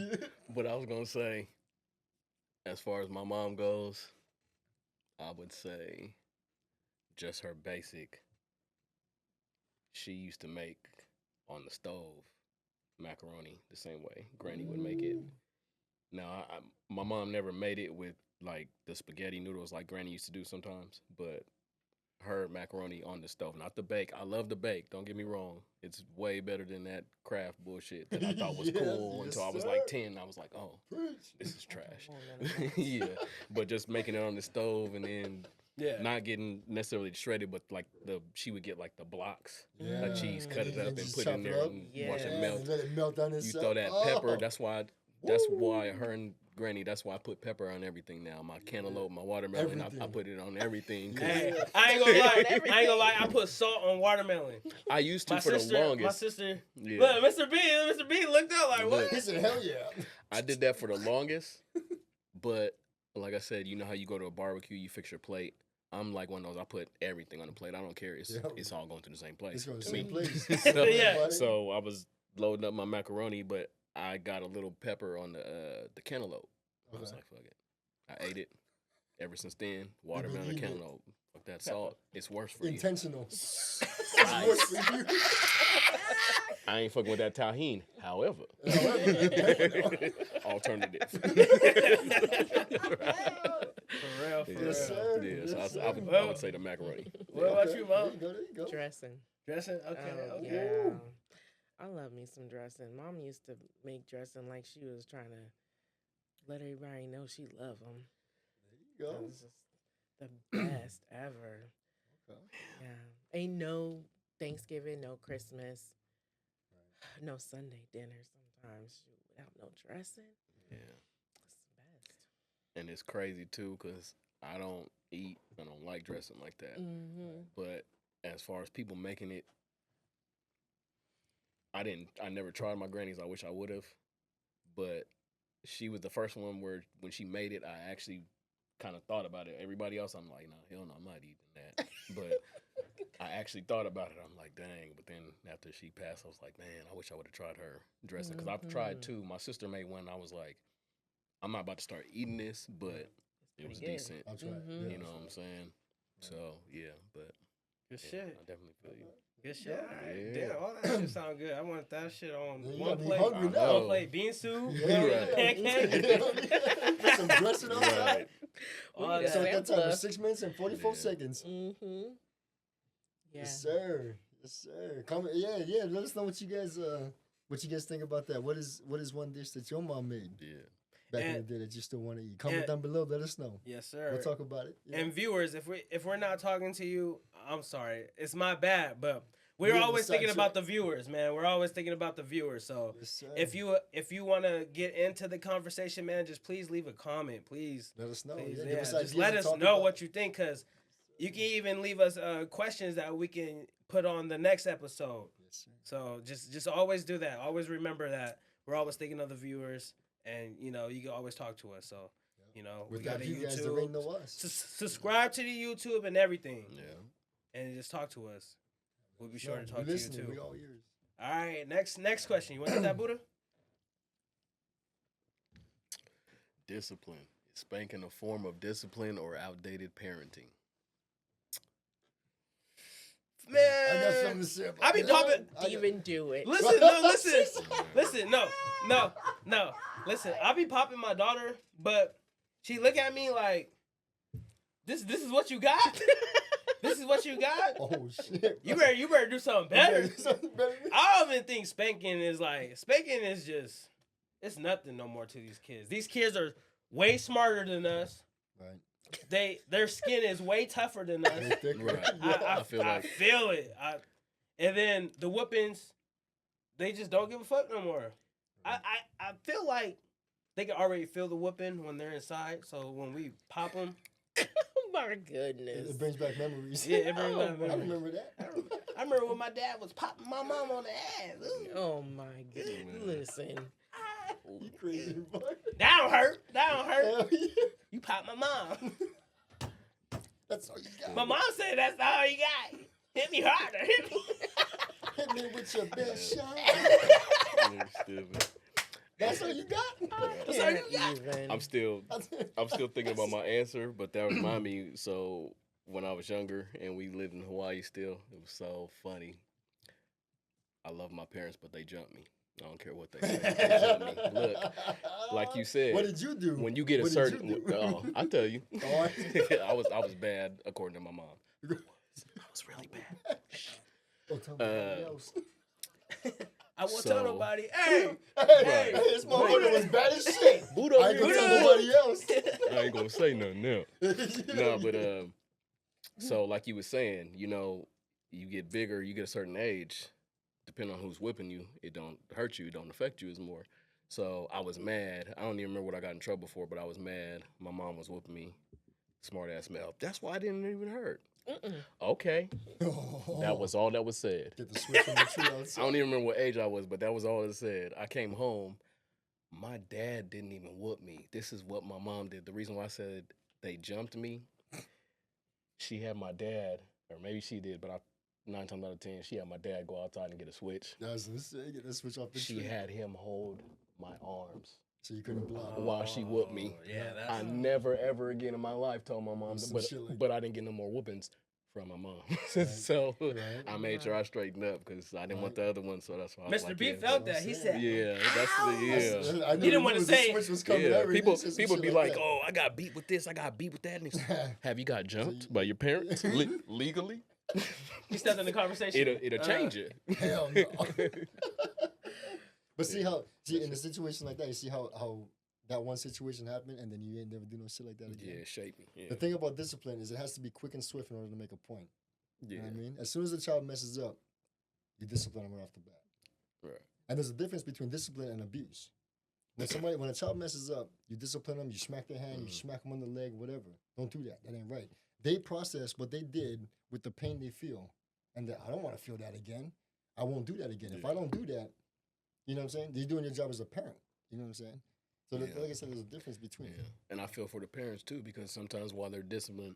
But I was going to say, as far as my mom goes, I would say just her basic she used to make on the stove macaroni the same way Granny would make it. Now, my mom never made it with like the spaghetti noodles like Granny used to do sometimes, but her macaroni on the stove, not the bake. I love the bake. Don't get me wrong. It's way better than that Kraft bullshit that I thought was cool until I was like 10. I was like, oh, this is trash. Yeah, but just making it on the stove and then not getting necessarily shredded, but like she would get like the blocks of cheese, cut it up and put it in there and watch it melt. And let it melt on You itself. throw that pepper. That's why her and Granny, that's why I put pepper on everything now. My cantaloupe, my watermelon, I put it on everything. Hey, I ain't gonna lie. I put salt on watermelon. I used to for the longest. My sister, Yeah. look, Mr. B looked up like, what? He said, hell yeah. I did that for the longest, but like I said, you know how you go to a barbecue, you fix your plate. I'm like one of those. I put everything on the plate. I don't care. It's all going to the same place. It's going to the same place. Yeah. So I was loading up my macaroni, but I got a little pepper on the cantaloupe. I was like, fuck it. I ate it. Ever since then, watermelon and cantaloupe. Fuck that salt. It's worse for you. Intentional. It's worse for you. I ain't fucking with that tahine. However, alternative. For real. Yes, sir. Yeah, Yes, so sir. I would say the macaroni. What about you, Mom? There you go. Dressing. Dressing? Okay. Oh, Okay. yeah. I love me some dressing. Mom used to make dressing like she was trying to let everybody know she loved them. There you go. It was just the best ever. Okay. Yeah. Ain't no Thanksgiving, no Christmas, no Sunday dinner sometimes without no dressing. Yeah. It's the best. And it's crazy too, because I don't like dressing like that. Mm-hmm. But as far as people making it, I never tried my granny's. I wish I would have. But she was the first one where when she made it, I actually kind of thought about it. Everybody else, I'm like, no, hell no, I'm not eating that. But I actually thought about it. I'm like, dang. But then after she passed, I was like, man, I wish I would have tried her dressing. Because I've tried too. My sister made one. I was like, I'm not about to start eating this, but it was good. decent. I'll try it. Mhm. You know what I'm saying? So, yeah, but Good yeah, shit. I definitely feel you. Good shit. All right. Yeah. Damn, all that shit sound good. I want that shit on Yeah, you one got me plate. hungry now. One plate bean soup. Yeah, Right. Pancake. Put some dressing on top. Right. All So that. at that time was 6 minutes and 44 Yeah. seconds. Mm-hmm. Yeah. Yes, sir. Yes, sir. Comment. Yeah. Let us know what you guys think about that. What is one dish that your mom made Yeah. back in the And- day that you still want to eat? Comment and- down below. Let us know. Yes, sir. We'll talk about it. Yeah. And viewers, if we're not talking to you, I'm sorry. It's my bad, but We're we're on the always thinking side about track. the viewers, man. We're always thinking about the viewers. So Yes, sir. if you want to get into the conversation, man, just please leave a comment, please. let us know. Please, Yeah, yeah, give us just ideas let to us talk know about. what you think, because you can even leave us questions that we can put on the next episode. Yes, sir. So just always do that. Always remember that we're always thinking of the viewers, and you can always talk to us. So we With got that, a you guys already know YouTube. us. Subscribe to the YouTube and everything, Yeah. and just talk to us. We'll be sure Yeah, to we talk to you listening. too. We all ears. All right, next question. You want to get that, Buddah? Discipline. Is spanking a form of discipline or outdated parenting? Man, I got something to say about I be that. popping. I got- Even do it. Listen, no. Listen, I be popping my daughter, but she look at me like, this is what you got? This is what you got? Oh shit! You better do something better. Something better. I don't even think spanking is just, it's nothing no more to these kids. These kids are way smarter than us. Right. Their skin is way tougher than us. Very thick. Right. I I feel like- feel it. And then the whoopings, they just don't give a fuck no more. I feel like they can already feel the whooping when they're inside. So when we pop them, Oh my goodness. It brings back memories. yeah, it brings back I memories. remember that. I remember when my dad was popping my mom on the ass. Ooh. Oh my goodness. Listen. You crazy boy. That don't hurt. That don't hurt. Hell yeah. You pop my mom. That's all you got. My mom said that's all you got. Hit me harder. Hit me. Hit me with your best shot. You're stupid. That's all you got. That's all you got. Even. I'm still thinking about my answer, but that reminded me. So when I was younger and we lived in Hawaii still, it was so funny. I love my parents, but they jumped me. I don't care what they say. They jumped me. Look, like you said, what did you do? when you get a What did certain, you do? oh, I tell you, Oh, I was bad according to my mom. I was really bad. Don't tell me anybody else. I won't So- tell nobody. Hey, Hey, this motherfucker was bad as shit. Buddah I ain't gonna tell really- nobody else. I ain't gonna say nothing now. No, but so like you was saying, you know, you get bigger, you get a certain age, depending on who's whipping you, it don't hurt you, it don't affect you as more. So I was mad. I don't even remember what I got in trouble for, but I was mad. My mom was whooping me. Smart ass mouth. That's why I didn't even hurt. Okay. That was all that was said. Get the switch from the tree outside. I don't even remember what age I was, but that was all it said. I came home. My dad didn't even whoop me. This is what my mom did. The reason why I said they jumped me, she had my dad, or maybe she did, but 9 times out of 10, she had my dad go outside and get a switch. I was gonna say, get that switch off the She tree. had him hold my arms So you couldn't block. while she whooped me. Yeah, that's I never ever again in my life told my mom, Some but shit like but I didn't get no more whoopings from my mom. Right. So Right. I made sure I straightened up because I didn't want the other one. So that's why I was Mr. like, B yeah, felt that's that. He what I'm said, yeah, that's the yeah. I knew He didn't wanna the say- switch was coming. I Yeah, already people said some people shit be like, that. "Oh, I got beat with this, I got beat with that." And it's, have you got jumped you- by your parents legally? he stepped in the conversation. It'll change it. Hell no. But see in a situation like that, you see how that one situation happened and then you ain't never do no shit like that again. Yeah, shape me. Yeah, The thing about discipline is it has to be quick and swift in order to make a point. You yeah, know what I mean? As soon as the child messes up, you discipline them right off the bat. right. And there's a difference between discipline and abuse. When a child messes up, you discipline them, you smack their hand, you smack them on the leg, whatever. Don't do that. That ain't right. They process what they did with the pain they feel. And I don't want to feel that again. I won't do that again. If I don't do that, you know what I'm saying? You're doing your job as a parent. You know what I'm saying? So Yeah. like I said, there's a difference between Yeah, and I feel for the parents too because sometimes while they're disciplining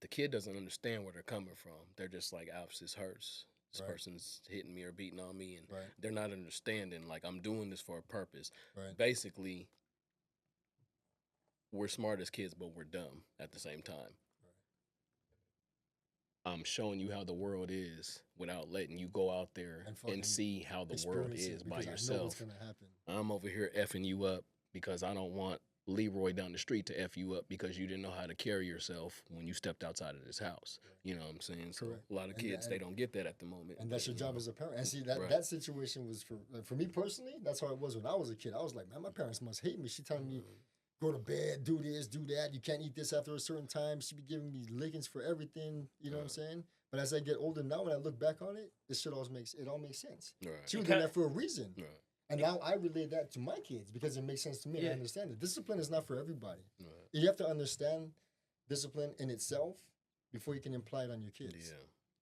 the kid doesn't understand where they're coming from. They're just like, "Ouch, this hurts. This Right. person's hitting me or beating on me," and Right. they're not understanding. Like, I'm doing this for a purpose. Right. Basically, we're smart as kids, but we're dumb at the same time. I'm showing you how the world is without letting you go out there And fucking and see how the world Experience it is by because I know yourself. what's gonna happen. I'm over here effing you up because I don't want Leroy down the street to F you up because you didn't know how to carry yourself when you stepped outside of this house. You know what I'm saying? So Correct. a lot of And kids, that- they don't get that at the moment. And that's but, your you job know. as a parent. And see, that Right. that situation was for me personally, that's how it was when I was a kid. I was like, man, my parents must hate me. She telling me, go to bed, do this, do that. You can't eat this after a certain time. She be giving me lickings for everything. You know what I'm saying? But as I get older now, when I look back on it, this shit all makes sense. Right. She was doing that for a reason. Right. And now I relate that to my kids because it makes sense to me. And I Yeah. understand it. Discipline is not for everybody. Right. You have to understand discipline in itself before you can apply it on your kids. Yeah.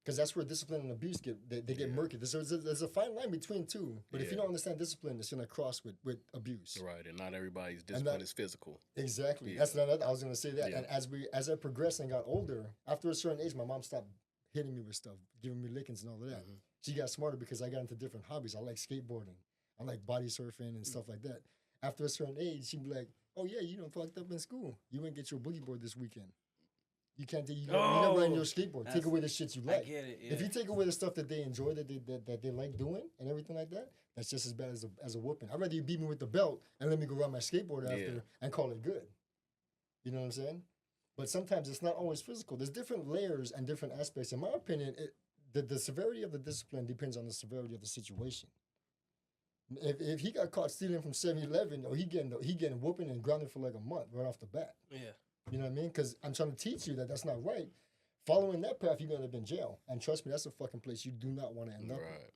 Because that's where discipline and abuse get Yeah. murky. There's a fine line between two. But if you Yeah. don't understand discipline, it's gonna cross with abuse. Right. And not everybody's discipline is physical. Exactly. Yeah. That's another. I was gonna say that. Yeah. And as I progressed and got older, after a certain age, my mom stopped hitting me with stuff, giving me lickings and all of that. Mhm. She got smarter because I got into different hobbies. I like skateboarding. I like body surfing and stuff like that. After a certain age, she'd be like, "Oh yeah, you done fucked up in school. You went get your boogie board this weekend. You can't take you never ride your skateboard. Take That's- away the shit you I like. get it. Yeah. If you take away the stuff that they enjoy, that they like doing, and everything like that, that's just as bad as a whooping. I'd rather you beat me with the belt and let me go ride my skateboard after Yeah. and call it good. You know what I'm saying? But sometimes it's not always physical. There's different layers and different aspects. In my opinion, the severity of the discipline depends on the severity of the situation. If he got caught stealing from 7-Eleven, or he getting whooping and grounded for like a month right off the bat. Yeah. You know what I mean? Because I'm trying to teach you that that's not right. Following that path, you're going to end up in jail. And trust me, that's a fucking place you do not want to end up in. Right.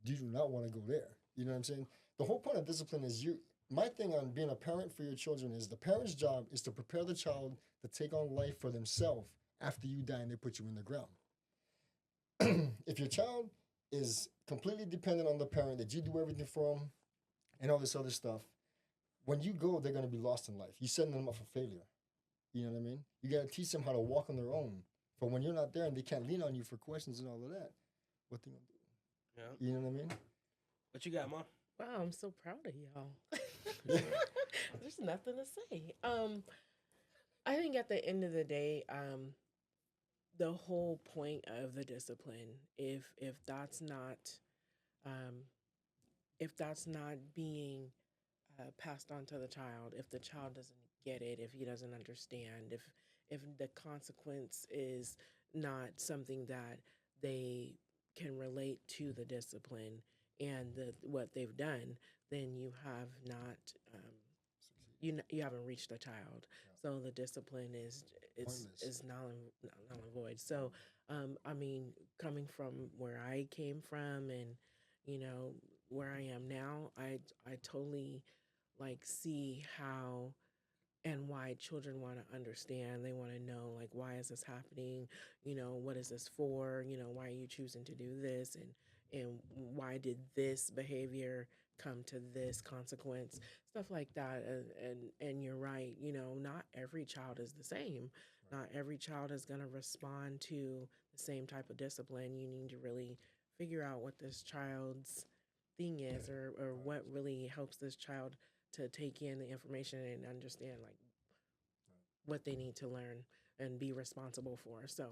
You do not want to go there. You know what I'm saying? The whole point of discipline is my thing on being a parent for your children is the parent's job is to prepare the child to take on life for themselves after you die and they put you in the ground. If your child is completely dependent on the parent, that you do everything for them and all this other stuff, when you go, they're going to be lost in life. You're setting them up for failure. You know what I mean? You got to teach them how to walk on their own. But when you're not there and they can't lean on you for questions and all of that, what they going to do? Yeah. You know what I mean? What you got, Mom? Wow, I'm so proud of y'all. There's nothing to say. I think at the end of the day, the whole point of the discipline, if that's not um, if that's not being passed on to the child, if the child doesn't get it, if he doesn't understand, if the consequence is not something that they can relate to the discipline and what they've done, then you have not you haven't reached the child. So the discipline is null and void. So I mean, coming from where I came from, and where I am now, I totally like see how and why children want to understand. They want to know, like, why is this happening? What is this for? Why are you choosing to do this? And why did this behavior come to this consequence? Stuff like that. And you're right. Not every child is the same. Not every child is going to respond to the same type of discipline. You need to really figure out what this child's thing is, or what really helps this child to take in the information and understand, like, what they need to learn and be responsible for. So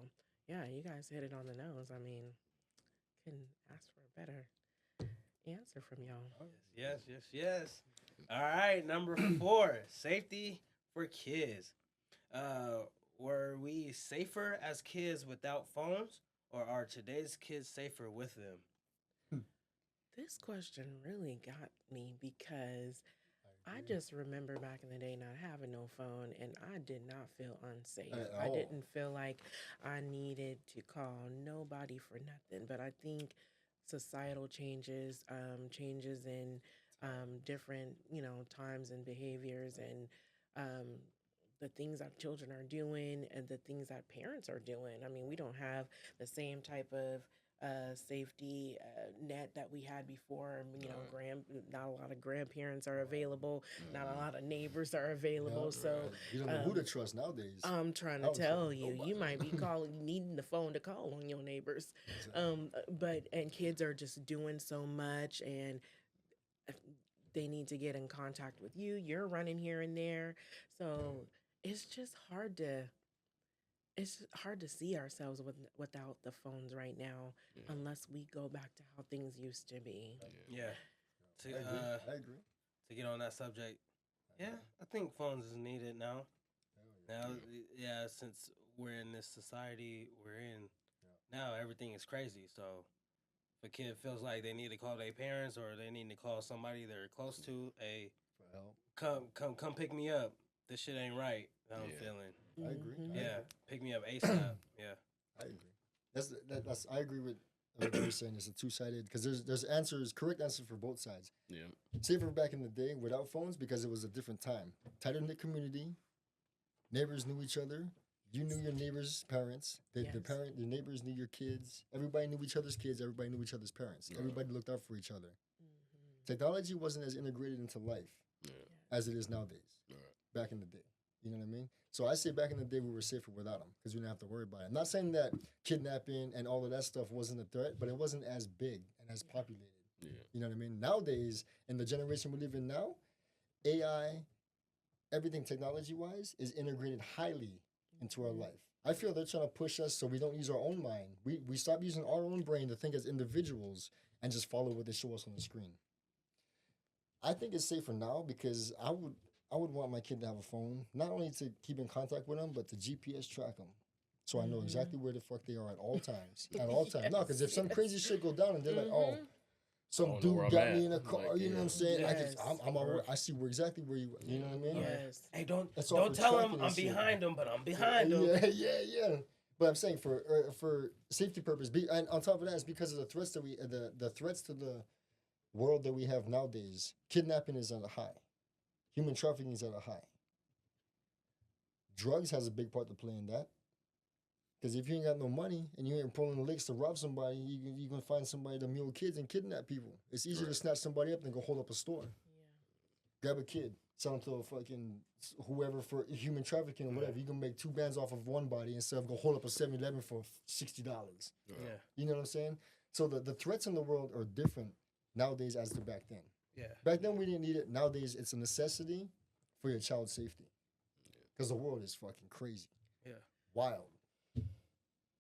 yeah, you guys hit it on the nose. I mean, couldn't ask for a better answer from y'all. Yes, yes, yes. All right, number 4, safety for kids. Were we safer as kids without phones, or are today's kids safer with them? This question really got me because I just remember back in the day not having no phone, and I did not feel unsafe. I didn't feel like I needed to call nobody for nothing. But I think societal changes, changes in different, times and behaviors, and the things that children are doing and the things that parents are doing. I mean, we don't have the same type of safety net that we had before. Not a lot of grandparents are available. Not a lot of neighbors are available. So you don't know who to trust nowadays. I'm trying to tell you, you might be needing the phone to call on your neighbors. And kids are just doing so much, and they need to get in contact with you. You're running here and there, so it's just hard to. It's hard to see ourselves without the phones right now, unless we go back to how things used to be. Yeah. I agree. To get on that subject, yeah, I think phones is needed now. Yeah, since we're in this society we're in, now everything is crazy. So if a kid feels like they need to call their parents, or they need to call somebody they're close to, come pick me up. This shit ain't right. I'm feeling. I agree. Yeah, pick me up ASAP. Yeah, I agree. That's I agree with what you're saying. It's a two-sided, because there's correct answers for both sides. Yeah. Safer back in the day without phones, because it was a different time. Tighter knit community. Neighbors knew each other. You knew your neighbors' parents. The neighbors knew your kids. Everybody knew each other's kids. Everybody knew each other's parents. Everybody looked out for each other. Technology wasn't as integrated into life as it is nowadays. Back in the day. You know what I mean? So I say back in the day we were safer without them, because we didn't have to worry about it. I'm not saying that kidnapping and all of that stuff wasn't a threat, but it wasn't as big and as populated. Yeah. You know what I mean? Nowadays, in the generation we live in now, AI, everything technology-wise, is integrated highly into our life. I feel they're trying to push us so we don't use our own mind. We stop using our own brain to think as individuals and just follow what they show us on the screen. I think it's safer now, because I would want my kid to have a phone, not only to keep in contact with them, but to GPS track them. So I know exactly where the fuck they are at all times. At all times. No, because if some crazy shit go down and they're like, some dude got me in a car, you know what I'm saying? Yes. I see exactly where you know what I mean? Yes. Hey, don't tell him I'm behind him, but I'm behind him. Yeah. But I'm saying for safety purpose, and on top of that, it's because of the threats that the threats to the world that we have nowadays. Kidnapping is at a high. Human trafficking is at a high. Drugs has a big part to play in that. Because if you ain't got no money and you ain't pulling the licks to rob somebody, you can find somebody to mule kids and kidnap people. It's easier to snatch somebody up than go hold up a store. Yeah. Grab a kid, sell him to a fucking whoever for human trafficking or whatever. You can make 2 bands off of one body instead of go hold up a 7-Eleven for $60. Yeah. You know what I'm saying? So the threats in the world are different nowadays as to back then. Yeah. Back then we didn't need it. Nowadays it's a necessity for your child's safety. Because the world is fucking crazy. Yeah. Wild.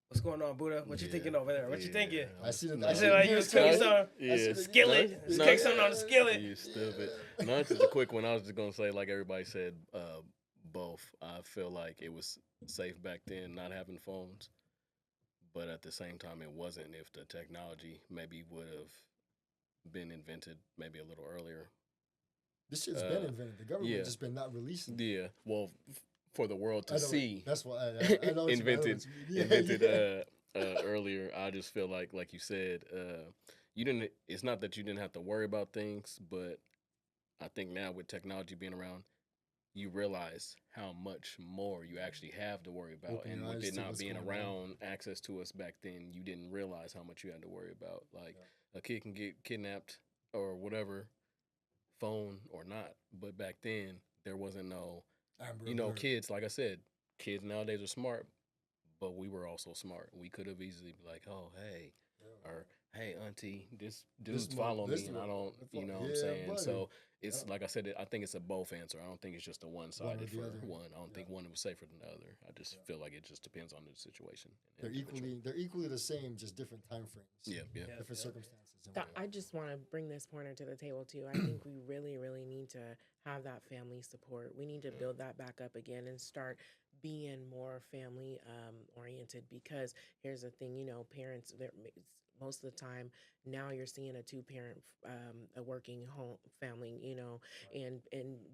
What's going on, Buddah? What you thinking over there? What you thinking? I see the. I said like you was cooking some skillet. No, Cook something on the skillet. You stupid. No, it's just a quick one. I was just gonna say, like everybody said, both. I feel like it was safe back then, not having phones, but at the same time, it wasn't. If the technology maybe would have been invented maybe a little earlier. This shit's been invented. The government just been not releasing it. Yeah. Well, for the world to see. That's why I know invented earlier. I just feel like you said, you didn't. It's not that you didn't have to worry about things, but I think now with technology being around, you realize how much more you actually have to worry about. Open and your with eyes it to not what's being going around, access to us back then, you didn't realize how much you had to worry about. Like a kid can get kidnapped or whatever, phone or not. But back then, there wasn't no, kids, like I said, kids nowadays are smart, but we were also smart. We could have easily been like, oh, hey, or hey, auntie, this dude's following me, and I don't, you know what I'm saying? Buddy. So it's like I said, I think it's a both answer. I don't think it's just a one-sided for one. I don't think one was safer than the other. I just feel like it just depends on the situation. They're equally the same, just different time frames. Different circumstances. I just want to bring this pointer to the table too. I think we really, really need to have that family support. We need to build that back up again and start being more family oriented, because here's the thing, parents, most of the time now you're seeing a two-parent, a working home family, and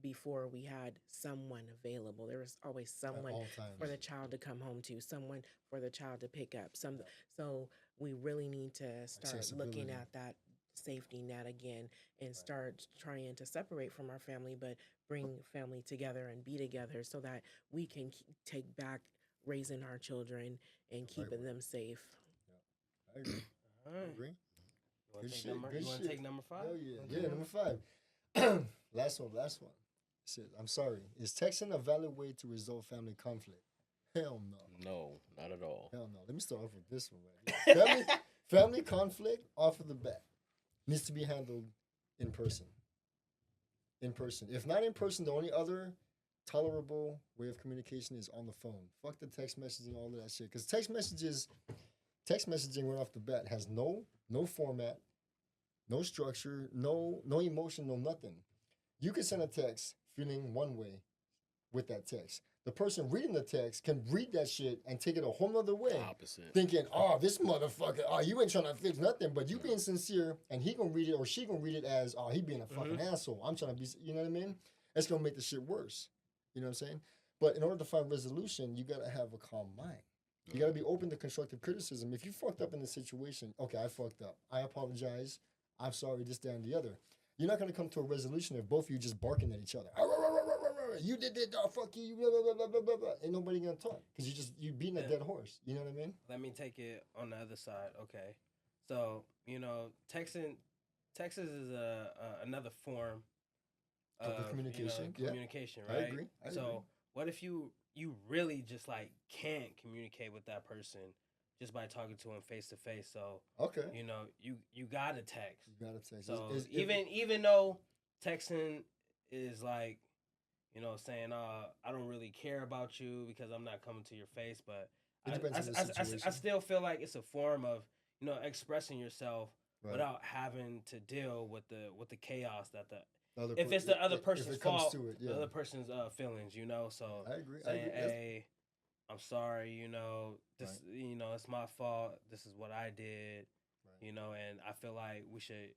before we had someone available. There was always someone for the child to come home to, someone for the child to pick up. So we really need to start looking at that safety net again and start trying to separate from our family, but bring family together and be together so that we can take back raising our children and keeping them safe. I agree. All right. Agree. You want to take number 5? Hell yeah. Yeah, number 5. Last one. Shit, I'm sorry. Is texting a valid way to resolve family conflict? Hell no. No, not at all. Hell no. Let me start off with this one right here. Family conflict off of the bat needs to be handled in person. If not in person, the only other tolerable way of communication is on the phone. Fuck the text messaging, all of that shit. Because text messaging right off the bat has no format, no structure, no emotion, no nothing. You can send a text feeling one way with that text. The person reading the text can read that shit and take it a whole nother way. Opposite. Thinking, oh, this motherfucker, you ain't trying to fix nothing, but you being sincere, and he gonna read it or she gonna read it as, he being a fucking asshole. I'm trying to be, you know what I mean? It's gonna make the shit worse. You know what I'm saying? But in order to find resolution, you gotta have a calm mind. You gotta be open to constructive criticism. If you fucked up in this situation, okay, I fucked up. I apologize. I'm sorry, this, that, and the other. You're not gonna come to a resolution if both of you just barking at each other. You did it, fuck you, blah, blah, blah, blah, blah, blah. Ain't nobody gonna talk because you beating a dead horse. You know what I mean? Let me take it on the other side. Okay, so Texas is another form of communication. Communication, right? I agree. So what if you really just like can't communicate with that person just by talking to him face to face? So you gotta text. You gotta text. So even though texting is like, saying, I don't really care about you because I'm not coming to your face, but I still feel like it's a form of, expressing yourself without having to deal with the chaos that if it's the other person's fault, the other person's feelings, So I agree. Saying, hey, I'm sorry, this, it's my fault. This is what I did, and I feel like we should,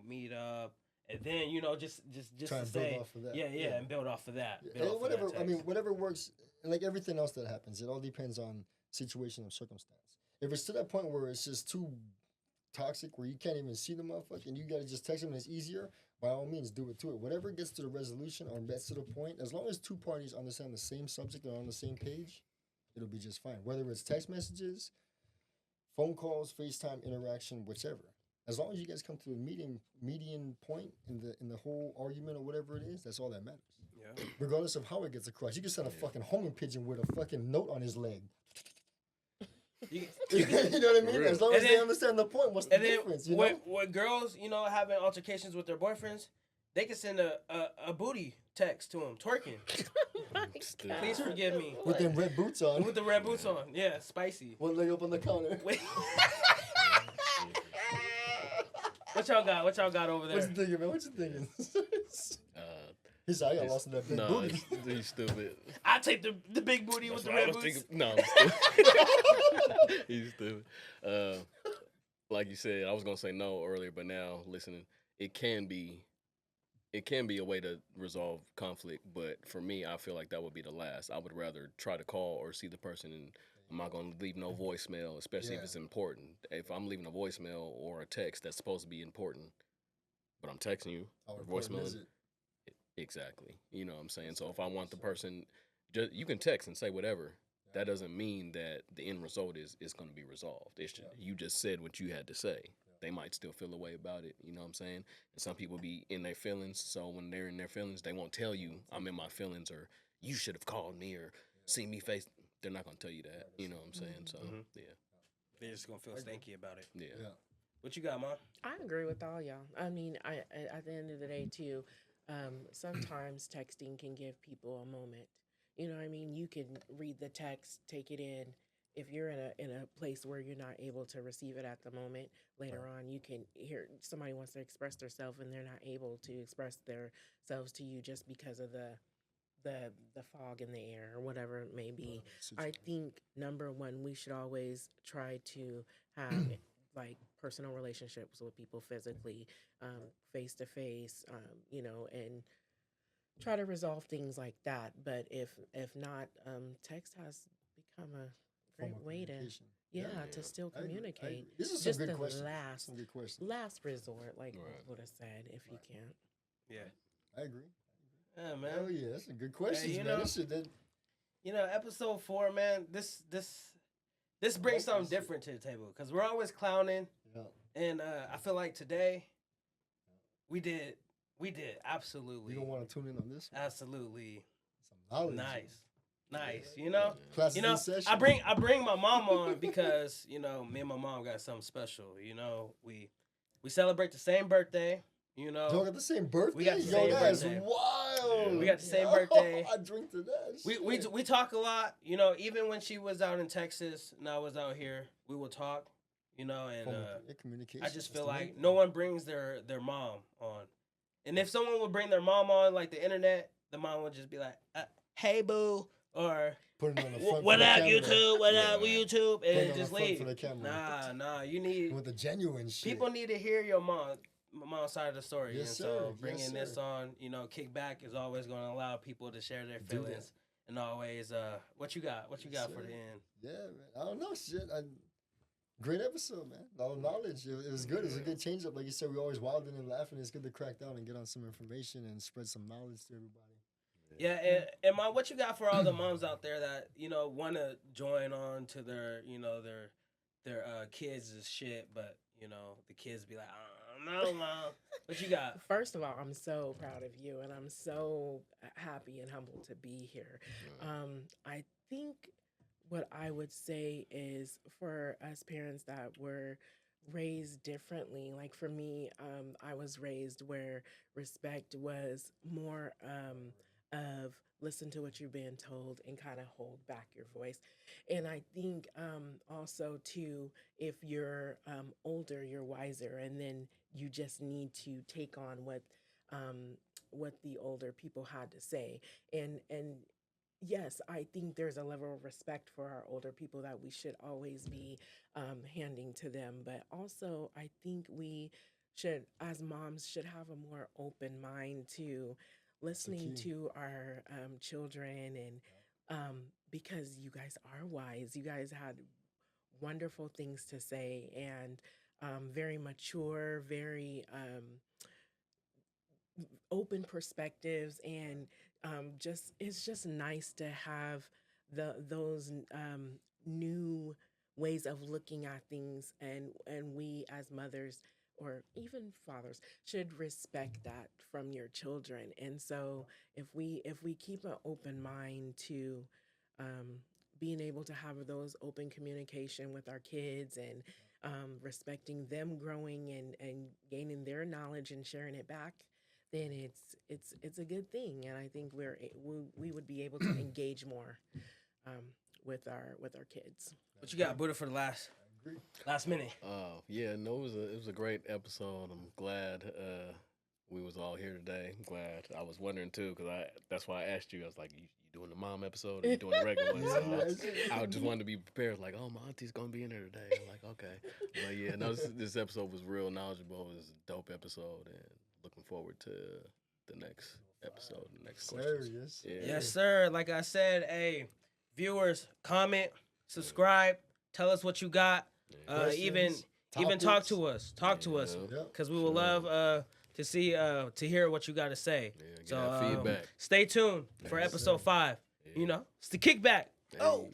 meet up. And then, just to say, off of that. Yeah, and build off of that. Whatever, whatever works, like everything else that happens, it all depends on situation and circumstance. If it's to that point where it's just too toxic, where you can't even see the motherfucker, and you got to just text them and it's easier, by all means, do it to it. Whatever gets to the resolution or gets to the point, as long as two parties understand the same subject and are on the same page, it'll be just fine. Whether it's text messages, phone calls, FaceTime interaction, whichever. As long as you guys come to a median point in the whole argument or whatever it is, that's all that matters. Yeah. Regardless of how it gets across. You can send a fucking homing pigeon with a fucking note on his leg. You know what I mean? As long as they understand the point, what's the difference? With girls, having altercations with their boyfriends, they can send a booty text to him twerking. My Still. God. Please forgive me. With them red boots on. With the red boots on. Yeah, spicy. One leg up on the counter. Wait. What y'all got? What y'all got over there? What you thinking, man? What you thinking? He said, I got He's- lost in that big No, booty. he's stupid. I take the big booty with the That's what I red was boots. thinking. No, I'm stupid. He's stupid. Like you said, I was gonna say no earlier, but now listening, it can be a way to resolve conflict. But for me, I feel like that would be the last. I would rather try to call or see the person, and I'm not gonna leave no voicemail, especially if Yeah. it's important. If I'm leaving a voicemail or a text that's supposed to be important, but I'm texting you How or important voicemail. is it? Exactly. You know what I'm saying? So if I want the person, just, you can text and say whatever. That doesn't mean that the end result is going to be resolved. It's just, you just said what you had to say. They might still feel a way about it. You know what I'm saying? And some people be in their feelings. So when they're in their feelings, they won't tell you I'm in my feelings or you should have called me or seen me face. They're not going to tell you that. You know what I'm saying? So, yeah. They're just gonna feel stanky about it. Yeah. Yeah. What you got, Mom? I agree with all y'all. I mean, at the end of the day, too, sometimes texting can give people a moment. You know what I mean? You can read the text, take it in. If you're in a place where you're not able to receive it at the moment, later on, you can hear somebody wants to express themselves and they're not able to express themselves to you just because of the fog in the air or whatever it may be. I think number one, we should always try to have like personal relationships with people physically, face to face, you know, and try to resolve things like that. But if not, text has become a Form great of way to communication. to still I agree. communicate. This is Just some good the questions. last Some good questions. last resort, like Right. Buddha said, if you can't. Yeah. I agree. Yeah, man. Oh yeah, that's a good questions, you man. know- This shit, that, You know, episode 4, man. This brings something different to the table because we're always clowning, yeah. and I feel like today we did absolutely, You don't want to tune in on this one. absolutely Some knowledge. nice. You know, Classes you know. in session. I bring my mom on because you know me and my mom got something special. You know, we celebrate the same birthday. You know, Y'all got the same birthday? We got the Yo, same that's birthday. wild. We got the same Yo, birthday. I drink to that. we talk a lot. You know, even when she was out in Texas and I was out here, we would talk. You know, and communication. I just feel That's the like main no thing. one brings their mom on. And if someone would bring their mom on, like the internet, the mom would just be like, "Hey, boo," or Put it on the front "What for the up, camera. YouTube? What up, Yeah. YouTube?" Put it And on just the front leave. for the camera. Nah. You need With the genuine shit. people need to hear your mom's side of the story. Yes, and sir. so Yes, bringing this sir. on, you know, Kickback is always going to allow people to share their Do that. feelings. And always, what you got? What you Yes, got for sir. the end? Yeah, man. I don't know, shit. Great episode, man. All knowledge. It was good. It was a good change up. Like you said, we always wilding and laughing. It's good to crack down and get on some information and spread some knowledge to everybody. Yeah, and Mom, what you got for all the moms out there that you know want to join on to their you know their kids' shit, but you know the kids be like, no, Mom. What you got? First of all, I'm so proud of you, and I'm so happy and humbled to be here. I think what I would say is for us parents that were raised differently, like for me, I was raised where respect was more of listen to what you're being told and kind of hold back your voice. And I think also too, if you're older, you're wiser, and then you just need to take on what the older people had to say. And yes, I think there's a level of respect for our older people that we should always be handing to them. But also, I think we should, as moms, should have a more open mind to listening key. to our children, and because you guys are wise, you guys had wonderful things to say, and very mature, very open perspectives, and just it's just nice to have those new ways of looking at things, and we as mothers or even fathers should respect that from your children. And so if we keep an open mind to being able to have those open communication with our kids, and respecting them growing and gaining their knowledge and sharing it back, then it's a good thing, and I think we would be able to engage more with our kids. What you got, Buddah, for the last minute? Yeah, no, it was a great episode. I'm glad we was all here today. I'm glad. I was wondering too, because that's why I asked you. I was like, you doing the mom episode or you doing the regular one? So I just wanted to be prepared. Like, oh, my auntie's gonna be in there today. I'm like, okay. But yeah, no, this episode was real knowledgeable. It was a dope episode, and looking forward to the next episode, the next question. Yes, sir. Like I said, hey, viewers, comment, subscribe, tell us what you got. Even talk to us. Talk to us, because we will love to see to hear what you got to say. Yeah, so feedback. Stay tuned for episode 5. You know, it's the Kickback. Hey.